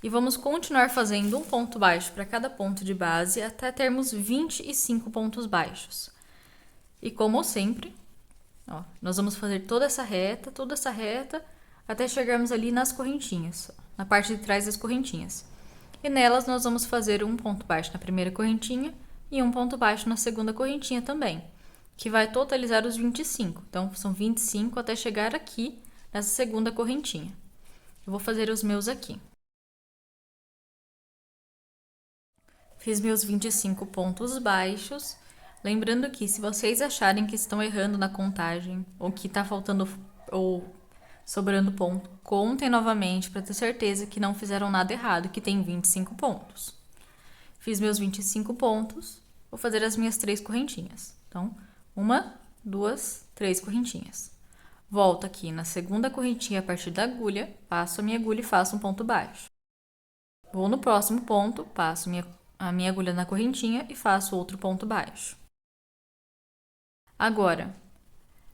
S1: E vamos continuar fazendo um ponto baixo para cada ponto de base até termos 25 pontos baixos. E como sempre, nós vamos fazer toda essa reta, até chegarmos ali nas correntinhas, na parte de trás das correntinhas. E nelas nós vamos fazer um ponto baixo na primeira correntinha e um ponto baixo na segunda correntinha também, que vai totalizar os 25. Então, são 25 até chegar aqui nessa segunda correntinha. Eu vou fazer os meus aqui. Fiz meus 25 pontos baixos. Lembrando que se vocês acharem que estão errando na contagem, ou que está faltando ou sobrando ponto, contem novamente para ter certeza que não fizeram nada errado, que tem 25 pontos. Fiz meus 25 pontos, vou fazer as minhas 3 correntinhas. Então, 1, 2, 3 correntinhas. Volto aqui na segunda correntinha a partir da agulha, passo a minha agulha e faço um ponto baixo. Vou no próximo ponto, passo a minha agulha na correntinha e faço outro ponto baixo. Agora,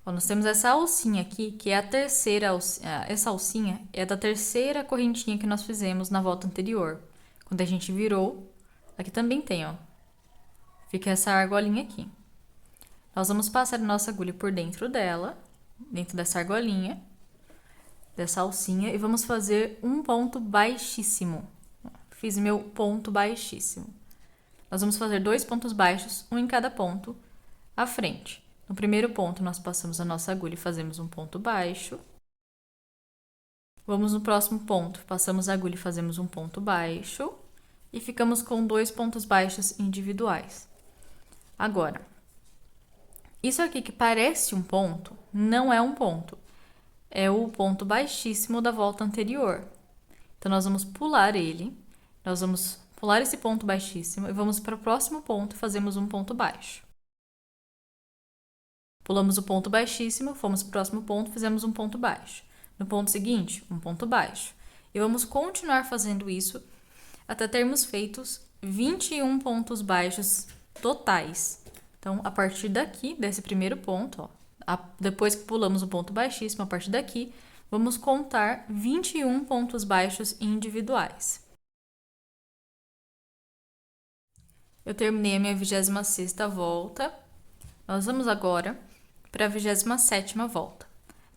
S1: nós temos essa alcinha aqui, que é a terceira alcinha. Essa alcinha é da terceira correntinha que nós fizemos na volta anterior. Quando a gente virou, aqui também tem, fica essa argolinha aqui. Nós vamos passar a nossa agulha por dentro dela, dentro dessa argolinha, dessa alcinha, e vamos fazer um ponto baixíssimo. Fiz meu ponto baixíssimo. Nós vamos fazer 2 pontos baixos, um em cada ponto, à frente. No primeiro ponto, nós passamos a nossa agulha e fazemos um ponto baixo. Vamos no próximo ponto, passamos a agulha e fazemos um ponto baixo. E ficamos com 2 pontos baixos individuais. Agora, isso aqui que parece um ponto, não é um ponto. É o ponto baixíssimo da volta anterior. Então, nós vamos pular ele. Nós vamos pular esse ponto baixíssimo e vamos para o próximo ponto e fazemos um ponto baixo. Pulamos o ponto baixíssimo, fomos para o próximo ponto, fizemos um ponto baixo. No ponto seguinte, um ponto baixo. E vamos continuar fazendo isso até termos feitos 21 pontos baixos totais. Então, a partir daqui, desse primeiro ponto, depois que pulamos o ponto baixíssimo, a partir daqui, vamos contar 21 pontos baixos individuais. Eu terminei a minha 26ª volta. Nós vamos agora para a 27ª volta.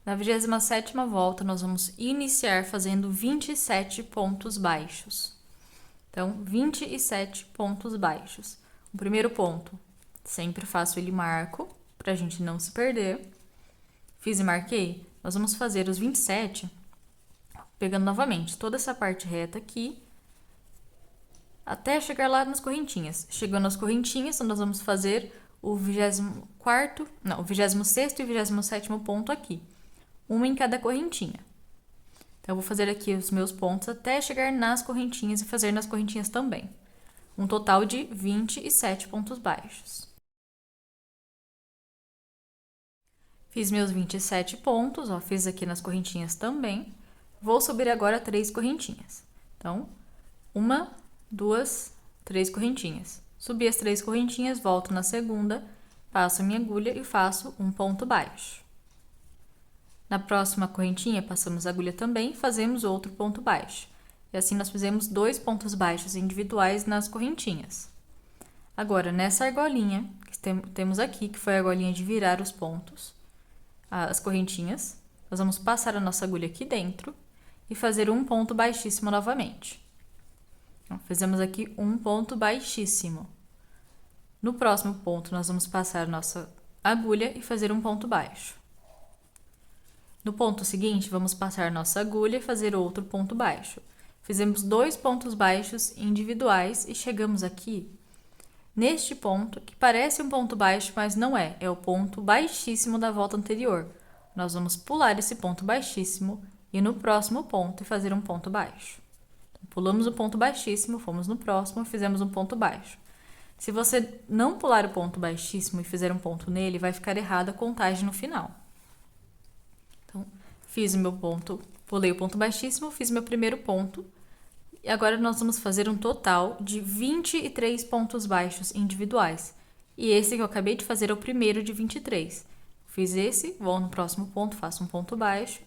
S1: Na 27ª volta, nós vamos iniciar fazendo 27 pontos baixos. Então, 27 pontos baixos. O primeiro ponto, sempre faço ele marco, para a gente não se perder. Fiz e marquei. Nós vamos fazer os 27, pegando novamente toda essa parte reta aqui, até chegar lá nas correntinhas. Chegando nas correntinhas, nós vamos fazer o 26º e 27º ponto aqui. Uma em cada correntinha. Então, eu vou fazer aqui os meus pontos até chegar nas correntinhas e fazer nas correntinhas também. Um total de 27 pontos baixos. Fiz meus 27 pontos, fiz aqui nas correntinhas também. Vou subir agora 3 correntinhas. Então, 1, 2, 3 correntinhas. Subi as 3 correntinhas, volto na segunda, passo a minha agulha e faço um ponto baixo. Na próxima correntinha, passamos a agulha também e fazemos outro ponto baixo. E assim nós fizemos 2 pontos baixos individuais nas correntinhas. Agora, nessa argolinha que temos aqui, que foi a argolinha de virar os pontos, as correntinhas, nós vamos passar a nossa agulha aqui dentro e fazer um ponto baixíssimo novamente. Então, fizemos aqui um ponto baixíssimo. No próximo ponto, nós vamos passar nossa agulha e fazer um ponto baixo. No ponto seguinte, vamos passar nossa agulha e fazer outro ponto baixo. Fizemos 2 pontos baixos individuais e chegamos aqui neste ponto, que parece um ponto baixo, mas não é. É o ponto baixíssimo da volta anterior. Nós vamos pular esse ponto baixíssimo e no próximo ponto fazer um ponto baixo. Então, pulamos o ponto baixíssimo, fomos no próximo e fizemos um ponto baixo. Se você não pular o ponto baixíssimo e fizer um ponto nele, vai ficar errada a contagem no final. Então, fiz o meu ponto, pulei o ponto baixíssimo, fiz meu primeiro ponto. E agora nós vamos fazer um total de 23 pontos baixos individuais. E esse que eu acabei de fazer é o primeiro de 23. Fiz esse, vou no próximo ponto, faço um ponto baixo.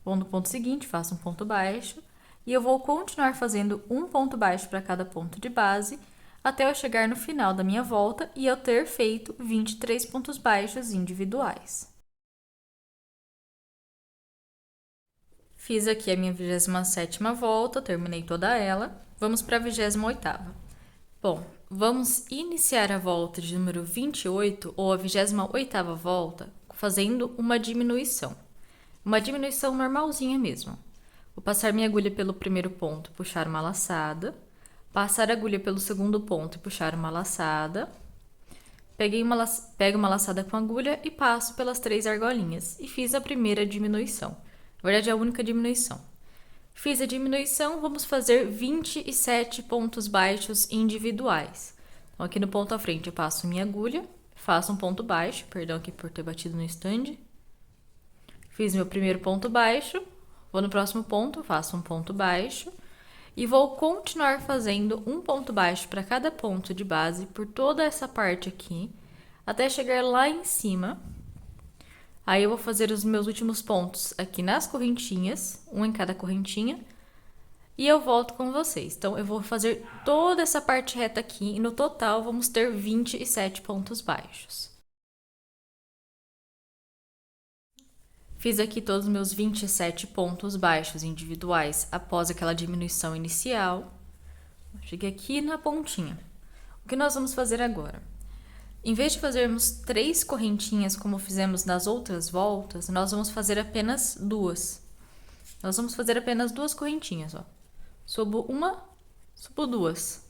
S1: Vou no ponto seguinte, faço um ponto baixo. E eu vou continuar fazendo um ponto baixo para cada ponto de base, até eu chegar no final da minha volta e eu ter feito 23 pontos baixos individuais. Fiz aqui a minha 27ª volta, terminei toda ela. Vamos para a 28ª. Bom, vamos iniciar a volta de número 28, ou a 28ª volta, fazendo uma diminuição. Uma diminuição normalzinha mesmo. Vou passar minha agulha pelo primeiro ponto, puxar uma laçada. Passar a agulha pelo segundo ponto e puxar uma laçada. Pego uma laçada com agulha e passo pelas 3 argolinhas. E fiz a primeira diminuição. Na verdade, é a única diminuição. Fiz a diminuição, vamos fazer 27 pontos baixos individuais. Então, aqui no ponto à frente, eu passo minha agulha, faço um ponto baixo, perdão aqui por ter batido no stand. Fiz meu primeiro ponto baixo, vou no próximo ponto, faço um ponto baixo. E vou continuar fazendo um ponto baixo para cada ponto de base por toda essa parte aqui, até chegar lá em cima. Aí eu vou fazer os meus últimos pontos aqui nas correntinhas, um em cada correntinha, e eu volto com vocês. Então, eu vou fazer toda essa parte reta aqui, e no total vamos ter 27 pontos baixos. Fiz aqui todos os meus 27 pontos baixos individuais após aquela diminuição inicial. Cheguei aqui na pontinha. O que nós vamos fazer agora? Em vez de fazermos 3 correntinhas como fizemos nas outras voltas, nós vamos fazer apenas 2. Nós vamos fazer apenas 2 correntinhas, ó. Subo uma, subo 2.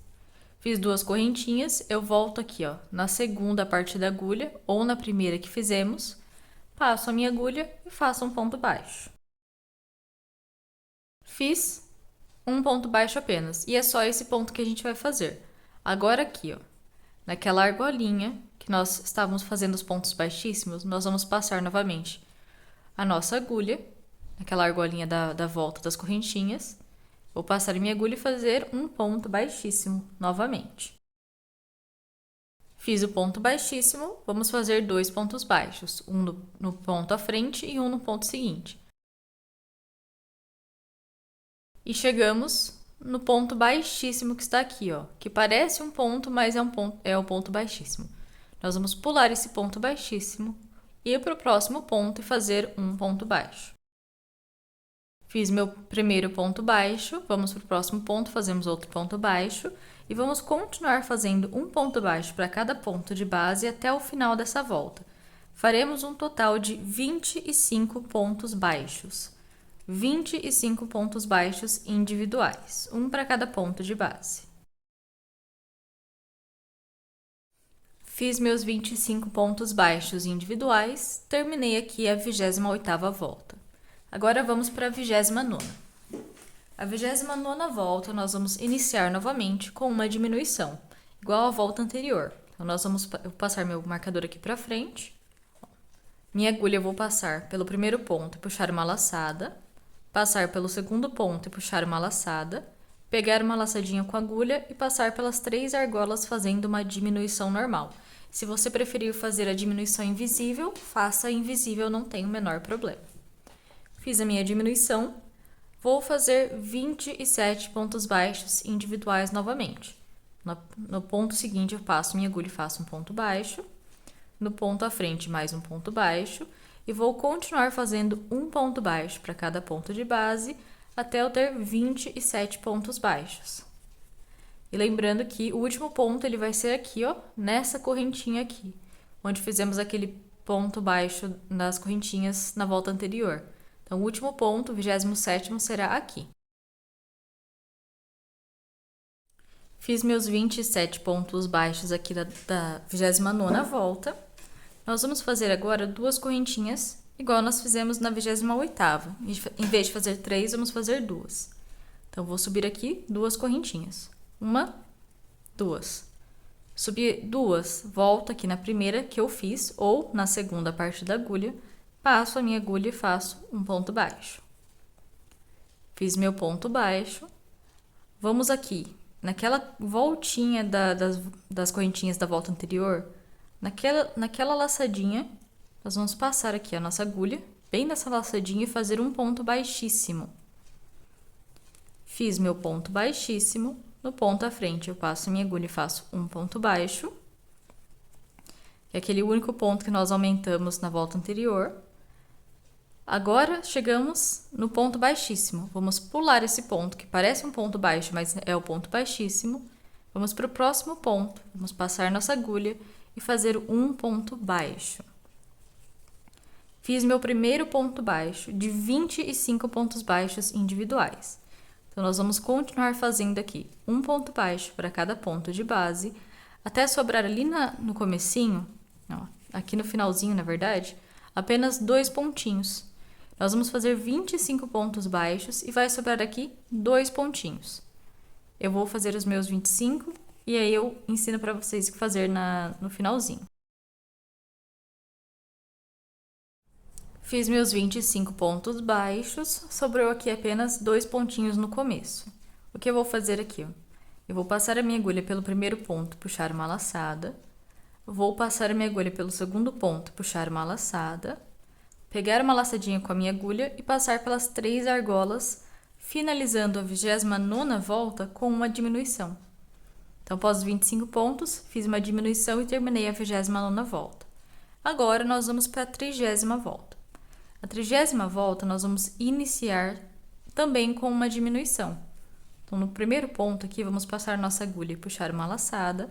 S1: Fiz 2 correntinhas, eu volto aqui, ó, na segunda parte da agulha ou na primeira que fizemos, passo a minha agulha e faço um ponto baixo. Fiz um ponto baixo apenas, e é só esse ponto que a gente vai fazer. Agora aqui, ó, naquela argolinha que nós estávamos fazendo os pontos baixíssimos, nós vamos passar novamente a nossa agulha, naquela argolinha da volta das correntinhas. Vou passar a minha agulha e fazer um ponto baixíssimo novamente. Fiz o ponto baixíssimo, vamos fazer 2 pontos baixos, um no ponto à frente e um no ponto seguinte. E chegamos no ponto baixíssimo que está aqui, ó, que parece um ponto, mas é o ponto baixíssimo. Nós vamos pular esse ponto baixíssimo, ir para o próximo ponto e fazer um ponto baixo. Fiz meu primeiro ponto baixo, vamos para o próximo ponto, fazemos outro ponto baixo e vamos continuar fazendo um ponto baixo para cada ponto de base até o final dessa volta. Faremos um total de 25 pontos baixos. 25 pontos baixos individuais, um para cada ponto de base. Fiz meus 25 pontos baixos individuais, terminei aqui a 28ª volta. Agora vamos para a 29ª. A 29ª volta nós vamos iniciar novamente com uma diminuição, igual à volta anterior. Então, eu vou passar meu marcador aqui para frente. Minha agulha eu vou passar pelo primeiro ponto e puxar uma laçada. Passar pelo segundo ponto e puxar uma laçada, pegar uma laçadinha com agulha e passar pelas 3 argolas fazendo uma diminuição normal. Se você preferir fazer a diminuição invisível, faça invisível, não tem o menor problema. Fiz a minha diminuição, vou fazer 27 pontos baixos individuais novamente. No ponto seguinte, eu passo minha agulha e faço um ponto baixo. No ponto à frente, mais um ponto baixo. E vou continuar fazendo um ponto baixo para cada ponto de base, até eu ter 27 pontos baixos. E lembrando que o último ponto ele vai ser aqui, ó, nessa correntinha aqui, onde fizemos aquele ponto baixo nas correntinhas na volta anterior. Então, o último ponto, o 27º, será aqui. Fiz meus 27 pontos baixos aqui da 29ª volta. Nós vamos fazer agora duas correntinhas, igual nós fizemos na 28ª. Em vez de fazer 3, vamos fazer 2. Então, vou subir aqui duas correntinhas. 1, 2. Subi 2, volto aqui na primeira que eu fiz, ou na segunda parte da agulha, passo a minha agulha e faço um ponto baixo. Fiz meu ponto baixo. Vamos aqui, naquela voltinha das correntinhas da volta anterior, naquela laçadinha, nós vamos passar aqui a nossa agulha, bem nessa laçadinha, e fazer um ponto baixíssimo. Fiz meu ponto baixíssimo. No ponto à frente, eu passo a minha agulha e faço um ponto baixo, que é aquele único ponto que nós aumentamos na volta anterior. Agora, chegamos no ponto baixíssimo. Vamos pular esse ponto, que parece um ponto baixo, mas é o ponto baixíssimo. Vamos para o próximo ponto. Vamos passar nossa agulha e fazer um ponto baixo. Fiz meu primeiro ponto baixo de 25 pontos baixos individuais. Então, nós vamos continuar fazendo aqui um ponto baixo para cada ponto de base, até sobrar ali no comecinho, ó, aqui no finalzinho, na verdade, apenas 2 pontinhos. Nós vamos fazer 25 pontos baixos e vai sobrar aqui 2 pontinhos. Eu vou fazer os meus 25 e aí eu ensino para vocês o que fazer no finalzinho. Fiz meus 25 pontos baixos, sobrou aqui apenas 2 pontinhos no começo. O que eu vou fazer aqui? Ó? Eu vou passar a minha agulha pelo primeiro ponto, puxar uma laçada. Vou passar a minha agulha pelo segundo ponto, puxar uma laçada. Pegar uma laçadinha com a minha agulha e passar pelas 3 argolas, finalizando a 29ª volta com uma diminuição. Então, após os 25 pontos, fiz uma diminuição e terminei a 29ª volta. Agora, nós vamos para a 30ª volta. A 30ª volta, nós vamos iniciar também com uma diminuição. Então, no primeiro ponto aqui, vamos passar nossa agulha e puxar uma laçada,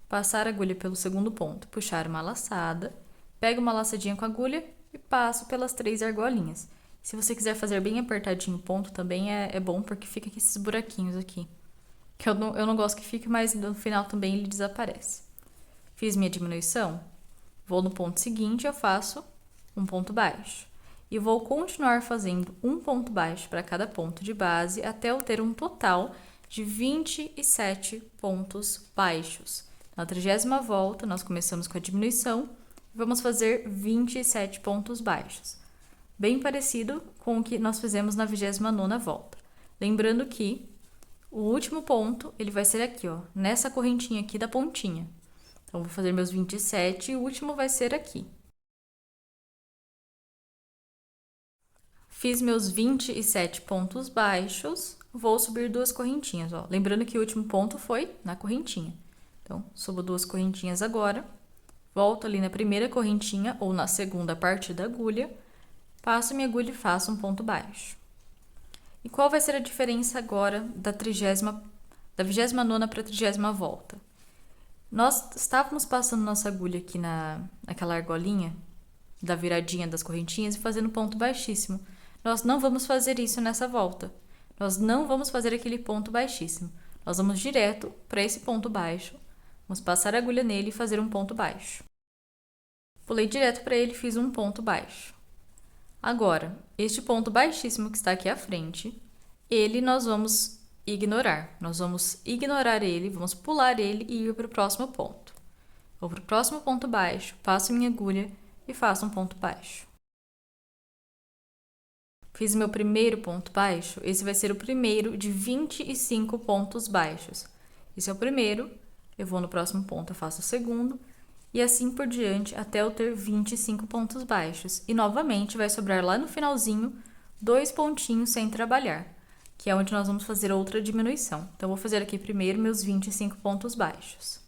S1: passar a agulha pelo segundo ponto, puxar uma laçada, pego uma laçadinha com a agulha e passo pelas 3 argolinhas. Se você quiser fazer bem apertadinho o ponto, também é bom, porque fica aqui esses buraquinhos aqui. Que eu não gosto que fique, mas no final também ele desaparece. Fiz minha diminuição, vou no ponto seguinte, eu faço um ponto baixo. E vou continuar fazendo um ponto baixo para cada ponto de base até eu ter um total de 27 pontos baixos. Na 30ª volta, nós começamos com a diminuição e vamos fazer 27 pontos baixos. Bem parecido com o que nós fizemos na 29ª volta. Lembrando que o último ponto, ele vai ser aqui, ó, nessa correntinha aqui da pontinha. Então, vou fazer meus 27 e o último vai ser aqui. Fiz meus 27 pontos baixos, vou subir 2 correntinhas, ó. Lembrando que o último ponto foi na correntinha. Então, subo 2 correntinhas agora, volto ali na primeira correntinha ou na segunda parte da agulha, passo minha agulha e faço um ponto baixo. E qual vai ser a diferença agora da 29ª para a 30ª volta? Nós estávamos passando nossa agulha aqui naquela argolinha da viradinha das correntinhas e fazendo ponto baixíssimo. Nós não vamos fazer isso nessa volta. Nós não vamos fazer aquele ponto baixíssimo. Nós vamos direto para esse ponto baixo. Vamos passar a agulha nele e fazer um ponto baixo. Pulei direto para ele e fiz um ponto baixo. Agora, este ponto baixíssimo que está aqui à frente, ele nós vamos ignorar. Nós vamos ignorar ele, vamos pular ele e ir para o próximo ponto. Vou para o próximo ponto baixo, passo minha agulha e faço um ponto baixo. Fiz o meu primeiro ponto baixo, esse vai ser o primeiro de 25 pontos baixos. Esse é o primeiro, eu vou no próximo ponto, eu faço o segundo, e assim por diante até eu ter 25 pontos baixos. E novamente vai sobrar lá no finalzinho 2 pontinhos sem trabalhar, que é onde nós vamos fazer outra diminuição. Então, eu vou fazer aqui primeiro meus 25 pontos baixos.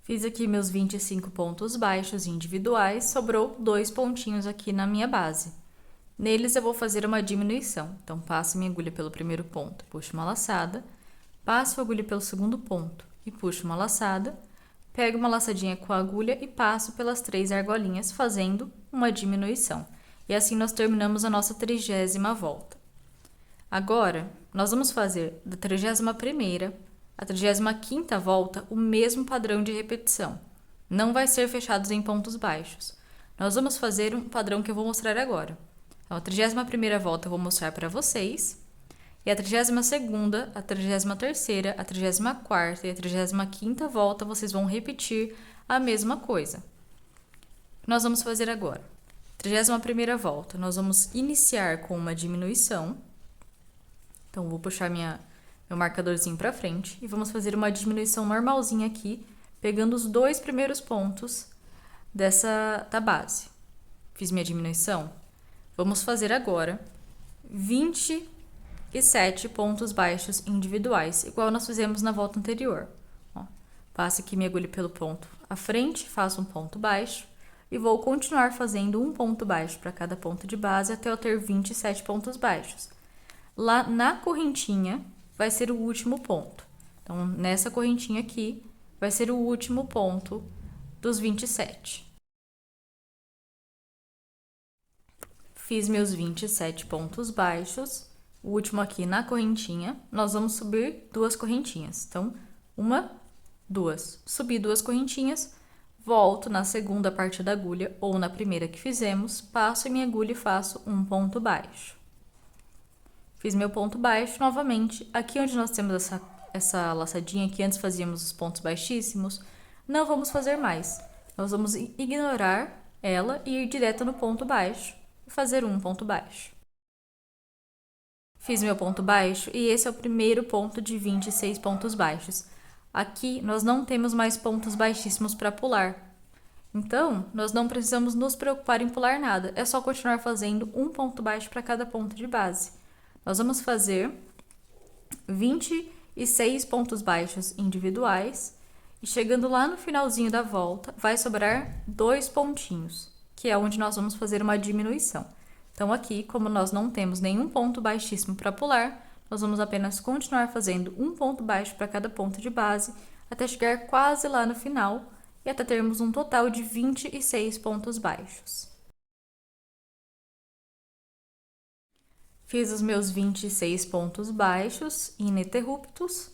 S1: Fiz aqui meus 25 pontos baixos individuais, sobrou 2 pontinhos aqui na minha base. Neles eu vou fazer uma diminuição. Então, passo minha agulha pelo primeiro ponto, puxo uma laçada, passo a agulha pelo segundo ponto e puxo uma laçada, pego uma laçadinha com a agulha e passo pelas 3 argolinhas, fazendo uma diminuição. E assim nós terminamos a nossa 30ª volta. Agora, nós vamos fazer da 31ª à 35ª volta o mesmo padrão de repetição. Não vai ser fechados em pontos baixos. Nós vamos fazer um padrão que eu vou mostrar agora. Então, a 31ª volta eu vou mostrar para vocês. E a 32ª, a 33ª, a 34ª e a 35ª volta vocês vão repetir a mesma coisa. Nós vamos fazer agora. 31ª volta, nós vamos iniciar com uma diminuição. Então, vou puxar meu marcadorzinho para frente e vamos fazer uma diminuição normalzinha aqui, pegando os 2 primeiros pontos da base. Fiz minha diminuição. Vamos fazer agora 27 pontos baixos individuais, igual nós fizemos na volta anterior. Ó, passo aqui minha agulha pelo ponto à frente, faço um ponto baixo e vou continuar fazendo um ponto baixo para cada ponto de base até eu ter 27 pontos baixos. Lá na correntinha vai ser o último ponto. Então, nessa correntinha aqui vai ser o último ponto dos 27. Fiz meus 27 pontos baixos, o último aqui na correntinha, nós vamos subir 2 correntinhas. Então, 1, 2. Subi 2 correntinhas, volto na segunda parte da agulha ou na primeira que fizemos, passo a minha agulha e faço um ponto baixo. Fiz meu ponto baixo novamente, aqui onde nós temos essa laçadinha que antes fazíamos os pontos baixíssimos, não vamos fazer mais. Nós vamos ignorar ela e ir direto no ponto baixo e fazer um ponto baixo. Fiz meu ponto baixo e esse é o primeiro ponto de 26 pontos baixos. Aqui nós não temos mais pontos baixíssimos para pular. Então, nós não precisamos nos preocupar em pular nada, é só continuar fazendo um ponto baixo para cada ponto de base. Nós vamos fazer 26 pontos baixos individuais e chegando lá no finalzinho da volta, vai sobrar 2 pontinhos, que é onde nós vamos fazer uma diminuição. Então, aqui, como nós não temos nenhum ponto baixíssimo para pular, nós vamos apenas continuar fazendo um ponto baixo para cada ponto de base, até chegar quase lá no final e até termos um total de 26 pontos baixos. Fiz os meus 26 pontos baixos ininterruptos.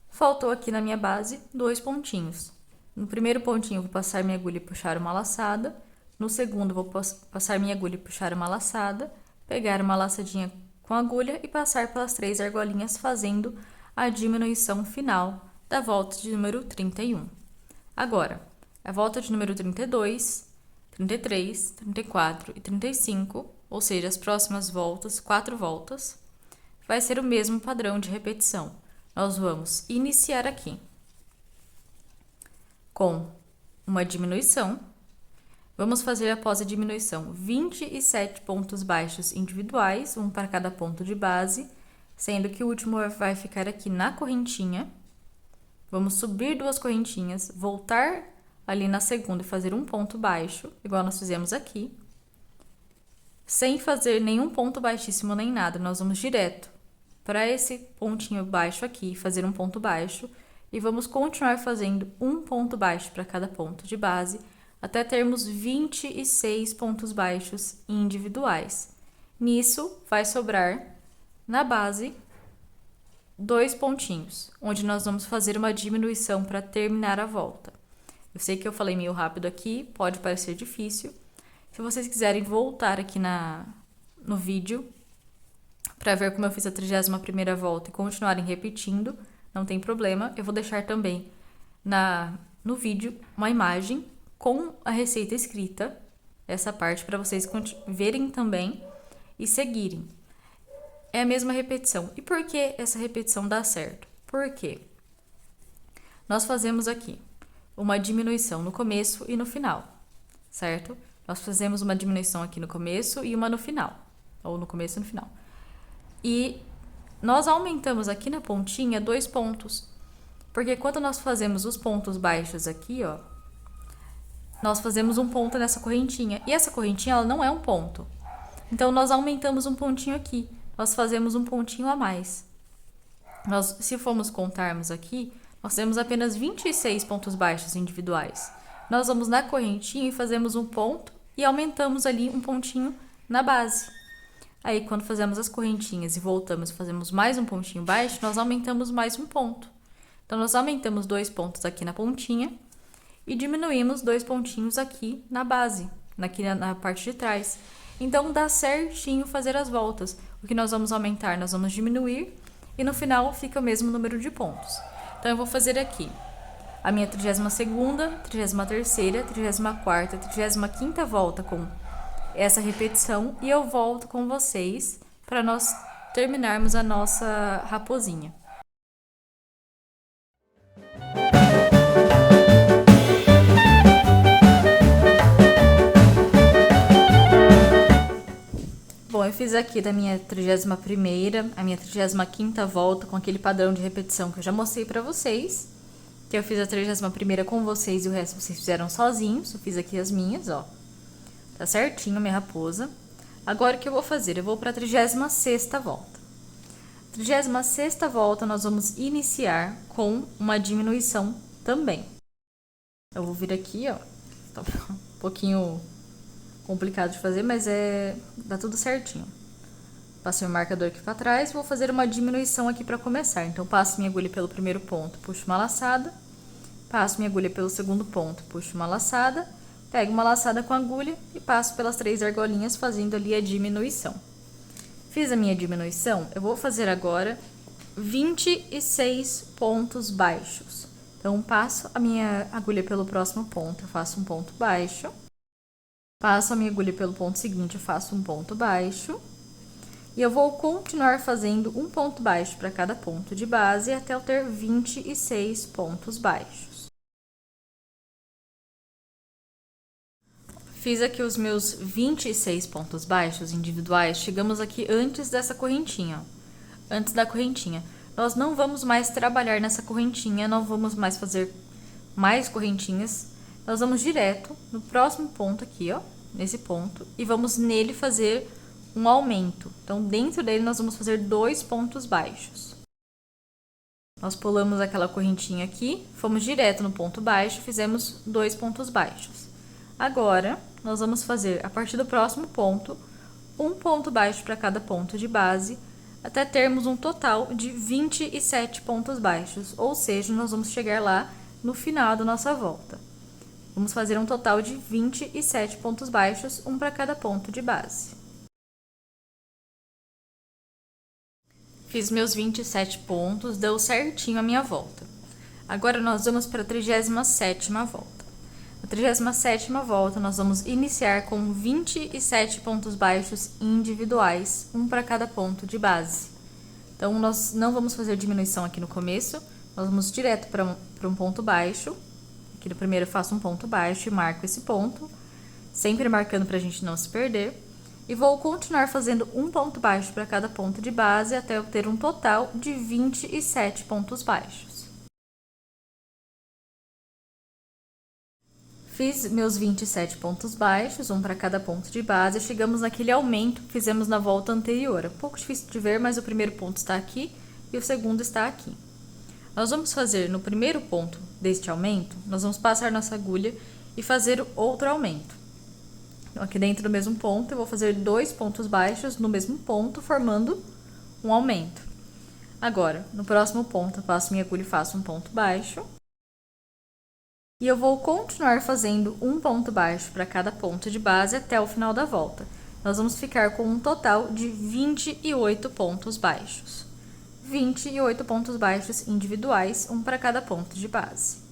S1: Faltou aqui na minha base 2 pontinhos. No primeiro pontinho, eu vou passar minha agulha e puxar uma laçada. No segundo, vou passar minha agulha e puxar uma laçada, pegar uma laçadinha com a agulha e passar pelas 3 argolinhas, fazendo a diminuição final da volta de número 31. Agora, a volta de número 32, 33, 34 e 35, ou seja, as próximas voltas, 4 voltas, vai ser o mesmo padrão de repetição. Nós vamos iniciar aqui com uma diminuição. Vamos fazer após a diminuição 27 pontos baixos individuais, um para cada ponto de base, sendo que o último vai ficar aqui na correntinha. Vamos subir 2 correntinhas, voltar ali na segunda e fazer um ponto baixo, igual nós fizemos aqui. Sem fazer nenhum ponto baixíssimo nem nada, nós vamos direto para esse pontinho baixo aqui, fazer um ponto baixo, e vamos continuar fazendo um ponto baixo para cada ponto de base, até termos 26 pontos baixos individuais. Nisso, vai sobrar, na base, 2 pontinhos, onde nós vamos fazer uma diminuição para terminar a volta. Eu sei que eu falei meio rápido aqui, pode parecer difícil. Se vocês quiserem voltar aqui no vídeo, para ver como eu fiz a 31ª volta e continuarem repetindo, não tem problema. Eu vou deixar também no vídeo uma imagem com a receita escrita, essa parte para vocês verem também e seguirem. É a mesma repetição. E por que essa repetição dá certo? Por quê? Nós fazemos aqui uma diminuição no começo e no final, certo? Nós fazemos uma diminuição aqui no começo e uma no final, ou no começo e no final. E nós aumentamos aqui na pontinha 2 pontos, porque quando nós fazemos os pontos baixos aqui, ó, nós fazemos um ponto nessa correntinha. E essa correntinha, ela não é um ponto. Então, nós aumentamos um pontinho aqui. Nós fazemos um pontinho a mais. Se formos contarmos aqui, nós temos apenas 26 pontos baixos individuais. Nós vamos na correntinha e fazemos um ponto e aumentamos ali um pontinho na base. Aí, quando fazemos as correntinhas e voltamos e fazemos mais um pontinho baixo, nós aumentamos mais um ponto. Então, nós aumentamos 2 pontos aqui na pontinha e diminuímos 2 pontinhos aqui na base, aqui na parte de trás. Então, dá certinho fazer as voltas. O que nós vamos aumentar, nós vamos diminuir e no final fica o mesmo número de pontos. Então, eu vou fazer aqui a minha 32ª, 33ª, 34ª, 35ª volta com essa repetição e eu volto com vocês para nós terminarmos a nossa raposinha. Bom, eu fiz aqui da minha 31ª, a minha 35ª volta com aquele padrão de repetição que eu já mostrei pra vocês. Que eu fiz a 31ª com vocês e o resto vocês fizeram sozinhos. Eu fiz aqui as minhas, ó. Tá certinho a minha raposa. Agora o que eu vou fazer? Eu vou pra 36ª volta. 36ª volta nós vamos iniciar com uma diminuição também. Eu vou vir aqui, ó. Tá um pouquinho complicado de fazer, mas dá tudo certinho. Passei o marcador aqui para trás, vou fazer uma diminuição aqui para começar. Então, passo minha agulha pelo primeiro ponto, puxo uma laçada, passo minha agulha pelo segundo ponto, puxo uma laçada, pego uma laçada com a agulha e passo pelas 3 argolinhas, fazendo ali a diminuição. Fiz a minha diminuição, eu vou fazer agora 26 pontos baixos. Então, passo a minha agulha pelo próximo ponto, eu faço um ponto baixo. Passo a minha agulha pelo ponto seguinte, eu faço um ponto baixo. E eu vou continuar fazendo um ponto baixo para cada ponto de base até eu ter 26 pontos baixos. Fiz aqui os meus 26 pontos baixos individuais, chegamos aqui antes dessa correntinha, ó. Antes da correntinha. Nós não vamos mais trabalhar nessa correntinha, não vamos mais fazer mais correntinhas. Nós vamos direto no próximo ponto aqui, ó, nesse ponto, e vamos nele fazer um aumento. Então, dentro dele, nós vamos fazer 2 pontos baixos. Nós pulamos aquela correntinha aqui, fomos direto no ponto baixo, fizemos 2 pontos baixos. Agora, nós vamos fazer, a partir do próximo ponto, um ponto baixo para cada ponto de base, até termos um total de 27 pontos baixos, ou seja, nós vamos chegar lá no final da nossa volta. Vamos fazer um total de 27 pontos baixos, um para cada ponto de base. Fiz meus 27 pontos, deu certinho a minha volta. Agora, nós vamos para a 37ª volta. Na 37ª volta, nós vamos iniciar com 27 pontos baixos individuais, um para cada ponto de base. Então, nós não vamos fazer diminuição aqui no começo, nós vamos direto para um ponto baixo. Aqui no primeiro eu faço um ponto baixo e marco esse ponto, sempre marcando para a gente não se perder. E vou continuar fazendo um ponto baixo para cada ponto de base até eu ter um total de 27 pontos baixos. Fiz meus 27 pontos baixos, um para cada ponto de base, e chegamos naquele aumento que fizemos na volta anterior. É um pouco difícil de ver, mas o primeiro ponto está aqui e o segundo está aqui. Nós vamos fazer no primeiro ponto deste aumento, nós vamos passar nossa agulha e fazer outro aumento. Então, aqui dentro do mesmo ponto, eu vou fazer 2 pontos baixos no mesmo ponto, formando um aumento. Agora, no próximo ponto, eu passo minha agulha e faço um ponto baixo. E eu vou continuar fazendo um ponto baixo para cada ponto de base até o final da volta. Nós vamos ficar com um total de 28 pontos baixos. 28 pontos baixos individuais, um para cada ponto de base.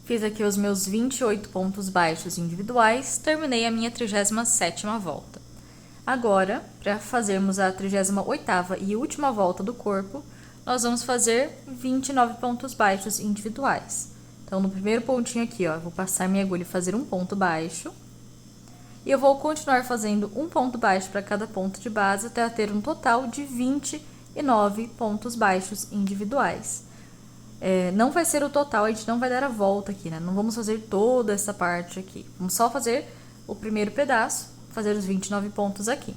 S1: Fiz aqui os meus 28 pontos baixos individuais, terminei a minha 37ª volta. Agora, para fazermos a 38ª e última volta do corpo, nós vamos fazer 29 pontos baixos individuais. Então, no primeiro pontinho aqui, ó, eu vou passar minha agulha e fazer um ponto baixo. E eu vou continuar fazendo um ponto baixo para cada ponto de base até ter um total de 29 pontos baixos individuais. Não vai ser o total, a gente não vai dar a volta aqui, né? Não vamos fazer toda essa parte aqui. Vamos só fazer o primeiro pedaço, fazer os 29 pontos aqui.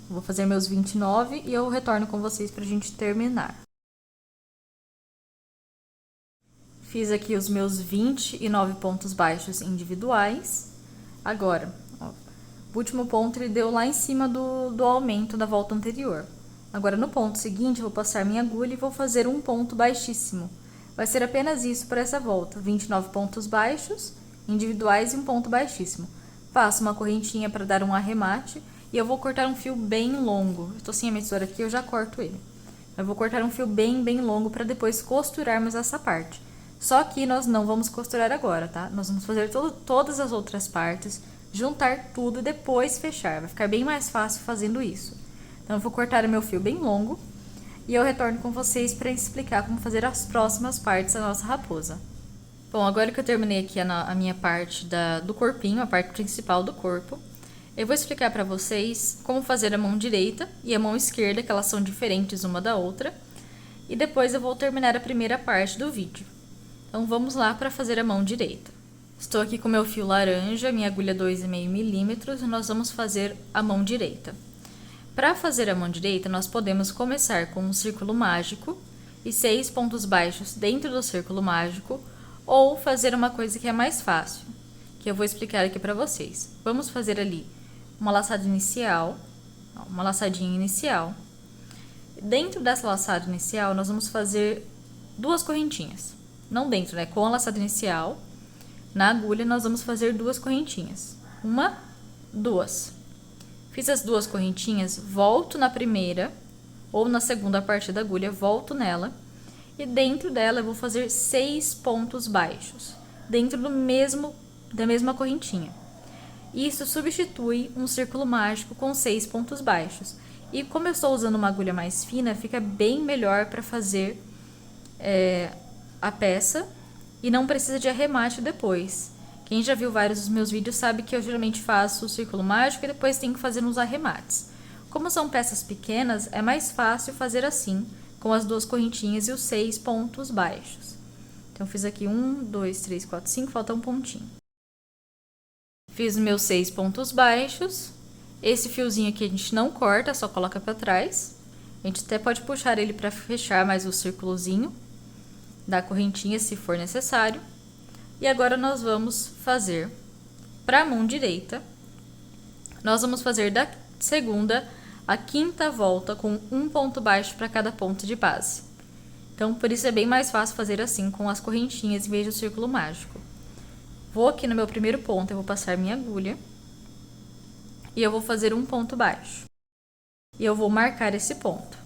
S1: Vou fazer meus 29 e eu retorno com vocês pra gente terminar. Fiz aqui os meus 29 pontos baixos individuais. Agora, ó, o último ponto ele deu lá em cima do aumento da volta anterior. Agora, no ponto seguinte, eu vou passar minha agulha e vou fazer um ponto baixíssimo. Vai ser apenas isso para essa volta, 29 pontos baixos, individuais e um ponto baixíssimo. Faço uma correntinha para dar um arremate e eu vou cortar um fio bem longo. Estou sem a minha tesoura aqui, eu já corto ele. Eu vou cortar um fio bem longo para depois costurarmos essa parte. Só que nós não vamos costurar agora, tá? Nós vamos fazer todas as outras partes, juntar tudo e depois fechar. Vai ficar bem mais fácil fazendo isso. Então, eu vou cortar o meu fio bem longo e eu retorno com vocês para explicar como fazer as próximas partes da nossa raposa. Bom, agora que eu terminei aqui a minha parte do corpinho, a parte principal do corpo, eu vou explicar para vocês como fazer a mão direita e a mão esquerda, que elas são diferentes uma da outra, e depois eu vou terminar a primeira parte do vídeo. Então, vamos lá para fazer a mão direita. Estou aqui com meu fio laranja, minha agulha 2,5 milímetros, e nós vamos fazer a mão direita. Para fazer a mão direita, nós podemos começar com um círculo mágico e 6 pontos baixos dentro do círculo mágico, ou fazer uma coisa que é mais fácil, que eu vou explicar aqui para vocês. Vamos fazer ali uma laçada inicial, uma laçadinha inicial. Dentro dessa laçada inicial, nós vamos fazer duas correntinhas. Não dentro, né? Com a laçada inicial, na agulha, nós vamos fazer duas correntinhas. Uma, duas. Fiz as duas correntinhas, volto na primeira ou na segunda parte da agulha, volto nela. E dentro dela eu vou fazer 6 pontos baixos, dentro da mesma correntinha. Isso substitui um círculo mágico com 6 pontos baixos. E como eu estou usando uma agulha mais fina, fica bem melhor para fazer a peça e não precisa de arremate depois. Quem já viu vários dos meus vídeos sabe que eu geralmente faço o círculo mágico e depois tenho que fazer uns arremates. Como são peças pequenas, é mais fácil fazer assim, com as duas correntinhas e os 6 pontos baixos. Então, fiz aqui 1, 2, 3, 4, 5, falta um pontinho. Fiz meus 6 pontos baixos. Esse fiozinho aqui a gente não corta, só coloca para trás. A gente até pode puxar ele para fechar mais o círculozinho da correntinha, se for necessário. E agora nós vamos fazer para a mão direita. Nós vamos fazer da segunda a quinta volta com um ponto baixo para cada ponto de base. Então, por isso é bem mais fácil fazer assim, com as correntinhas em vez do círculo mágico. Vou aqui no meu primeiro ponto, eu vou passar minha agulha e eu vou fazer um ponto baixo. E eu vou marcar esse ponto.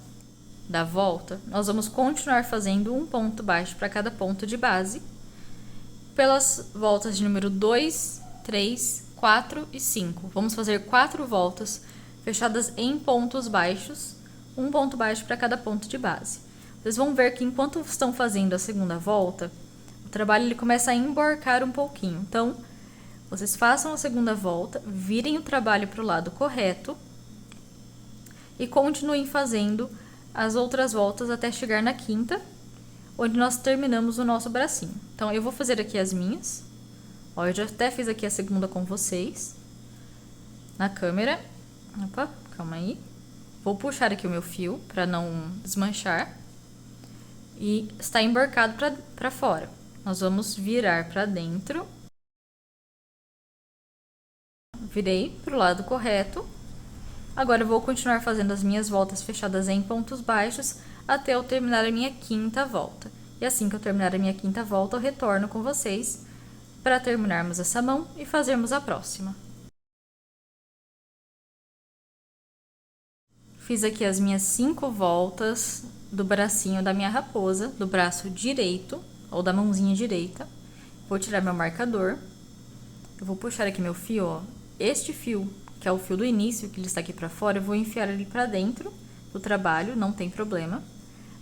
S1: Da volta, nós vamos continuar fazendo um ponto baixo para cada ponto de base, pelas voltas de número 2, 3, 4 e 5. Vamos fazer 4 voltas fechadas em pontos baixos, um ponto baixo para cada ponto de base. Vocês vão ver que enquanto estão fazendo a segunda volta, o trabalho ele começa a emborcar um pouquinho. Então, vocês façam a segunda volta, virem o trabalho para o lado correto e continuem fazendo as outras voltas até chegar na quinta, onde nós terminamos o nosso bracinho. Então, eu vou fazer aqui as minhas. Ó, eu já até fiz aqui a segunda com vocês na câmera. Opa, calma aí. Vou puxar aqui o meu fio para não desmanchar. E está emborcado para fora. Nós vamos virar para dentro. Virei para o lado correto. Agora eu vou continuar fazendo as minhas voltas fechadas em pontos baixos até eu terminar a minha quinta volta. E assim que eu terminar a minha quinta volta, eu retorno com vocês para terminarmos essa mão e fazermos a próxima. Fiz aqui as minhas 5 voltas do bracinho da minha raposa, do braço direito, ou da mãozinha direita. Vou tirar meu marcador. Eu vou puxar aqui meu fio, ó. Este fio, que é o fio do início, que ele está aqui para fora, eu vou enfiar ele para dentro do trabalho, não tem problema.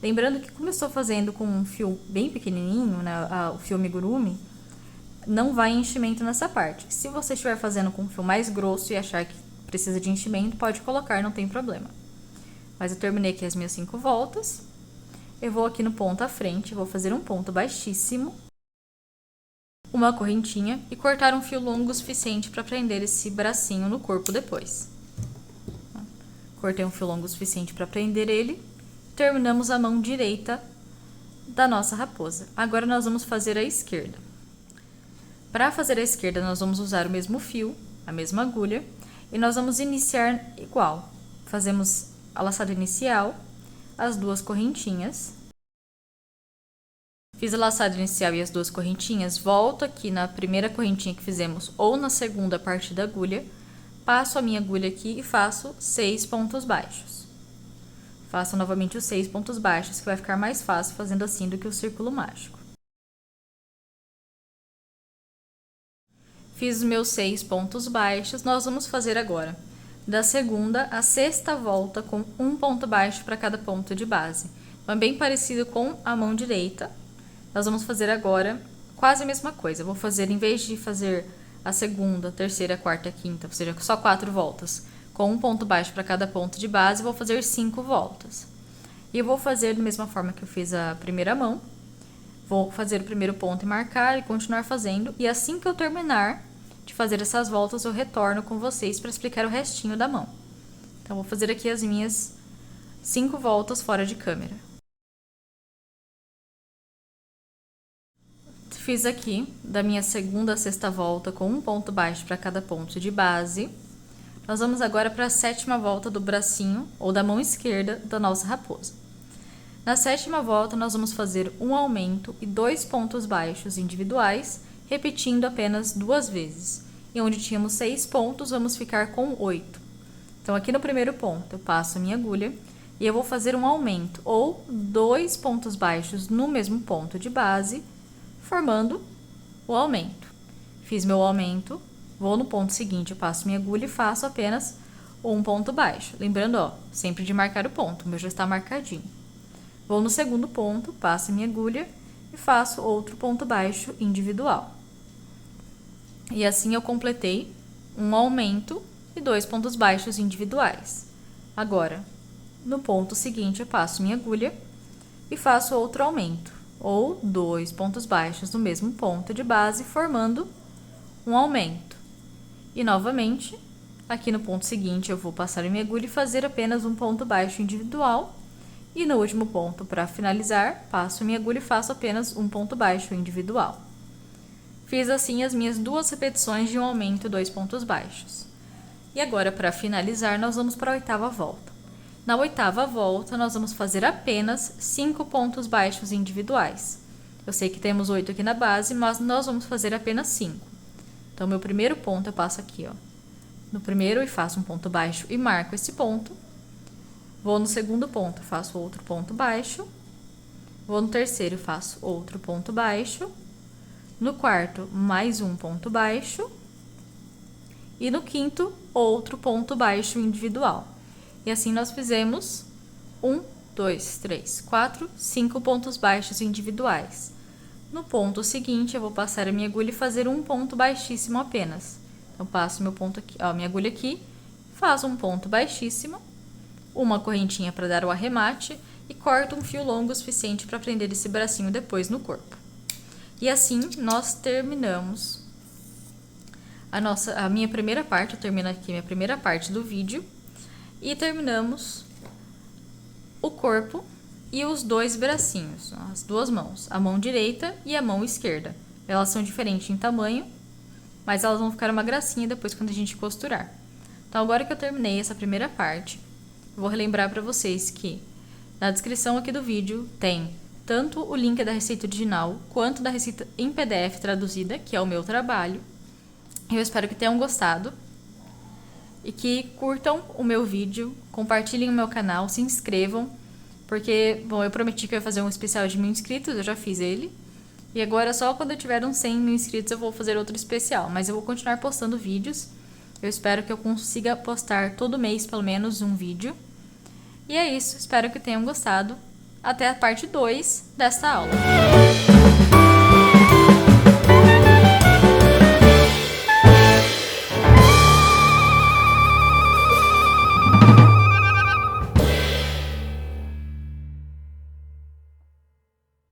S1: Lembrando que como eu estou fazendo com um fio bem pequenininho, né, o fio amigurumi, não vai enchimento nessa parte. Se você estiver fazendo com um fio mais grosso e achar que precisa de enchimento, pode colocar, não tem problema. Mas eu terminei aqui as minhas 5 voltas. Eu vou aqui no ponto à frente, vou fazer um ponto baixíssimo. uma correntinha e cortar um fio longo o suficiente para prender esse bracinho no corpo depois. Cortei um fio longo o suficiente para prender ele. Terminamos a mão direita da nossa raposa. Agora nós vamos fazer a esquerda. Para fazer a esquerda, nós vamos usar o mesmo fio, a mesma agulha, e nós vamos iniciar igual. Fazemos a laçada inicial, as duas correntinhas. Fiz a laçada inicial e as duas correntinhas, volto aqui na primeira correntinha que fizemos ou na segunda parte da agulha, passo a minha agulha aqui e faço 6 pontos baixos. Faço novamente os 6 pontos baixos, que vai ficar mais fácil fazendo assim do que o círculo mágico. Fiz os meus 6 pontos baixos, nós vamos fazer agora da segunda à sexta volta com um ponto baixo para cada ponto de base. Então, é bem parecido com a mão direita. Nós vamos fazer agora quase a mesma coisa. Eu vou fazer, em vez de fazer a segunda, terceira, quarta, quinta, ou seja, só 4 voltas, com um ponto baixo para cada ponto de base, vou fazer 5 voltas. E eu vou fazer da mesma forma que eu fiz a primeira mão. Vou fazer o primeiro ponto e marcar e continuar fazendo. E assim que eu terminar de fazer essas voltas, eu retorno com vocês para explicar o restinho da mão. Então, vou fazer aqui as minhas 5 voltas fora de câmera. Fiz aqui da minha segunda à sexta volta com um ponto baixo para cada ponto de base. Nós vamos agora para a sétima volta do bracinho ou da mão esquerda da nossa raposa. Na sétima volta, nós vamos fazer um aumento e 2 pontos baixos individuais, repetindo apenas 2 vezes. E onde tínhamos 6 pontos, vamos ficar com 8. Então, aqui no primeiro ponto, eu passo a minha agulha e eu vou fazer um aumento ou 2 pontos baixos no mesmo ponto de base, formando o aumento. Fiz meu aumento, vou no ponto seguinte, eu passo minha agulha e faço apenas um ponto baixo. Lembrando, ó, sempre de marcar o ponto, o meu já está marcadinho. Vou no segundo ponto, passo minha agulha e faço outro ponto baixo individual. E assim eu completei um aumento e 2 pontos baixos individuais. Agora, no ponto seguinte, eu passo minha agulha e faço outro aumento, ou 2 pontos baixos no mesmo ponto de base, formando um aumento. E novamente, aqui no ponto seguinte, eu vou passar minha agulha e fazer apenas um ponto baixo individual. E no último ponto, para finalizar, passo minha agulha e faço apenas um ponto baixo individual. Fiz assim as minhas 2 repetições de um aumento e 2 pontos baixos. E agora, para finalizar, nós vamos para a oitava volta. Na oitava volta, nós vamos fazer apenas 5 pontos baixos individuais. Eu sei que temos 8 aqui na base, mas nós vamos fazer apenas 5. Então, meu primeiro ponto eu passo aqui, ó, no primeiro e faço um ponto baixo e marco esse ponto. Vou no segundo ponto, faço outro ponto baixo. Vou no terceiro, faço outro ponto baixo. No quarto, mais um ponto baixo. E no quinto, outro ponto baixo individual. E assim nós fizemos 1, 2, 3, 4, 5 pontos baixos individuais. No ponto seguinte, eu vou passar a minha agulha e fazer um ponto baixíssimo apenas. Então, passo meu ponto aqui, ó, minha agulha aqui, faço um ponto baixíssimo, uma correntinha para dar o arremate e corto um fio longo o suficiente para prender esse bracinho depois no corpo. E assim nós terminamos a minha primeira parte. Eu termino aqui minha primeira parte do vídeo e terminamos o corpo e os 2 bracinhos, as 2 mãos, a mão direita e a mão esquerda. Elas são diferentes em tamanho, mas elas vão ficar uma gracinha depois quando a gente costurar. Então, agora que eu terminei essa primeira parte, vou relembrar para vocês que na descrição aqui do vídeo tem tanto o link da receita original quanto da receita em PDF traduzida, que é o meu trabalho. Eu espero que tenham gostado e que curtam o meu vídeo, compartilhem o meu canal, se inscrevam, porque, bom, eu prometi que eu ia fazer um especial de 1000 inscritos, eu já fiz ele. E agora, só quando eu tiver uns 100 mil inscritos, eu vou fazer outro especial. Mas eu vou continuar postando vídeos. Eu espero que eu consiga postar todo mês, pelo menos, um vídeo. E é isso, espero que tenham gostado. Até a parte 2 desta aula.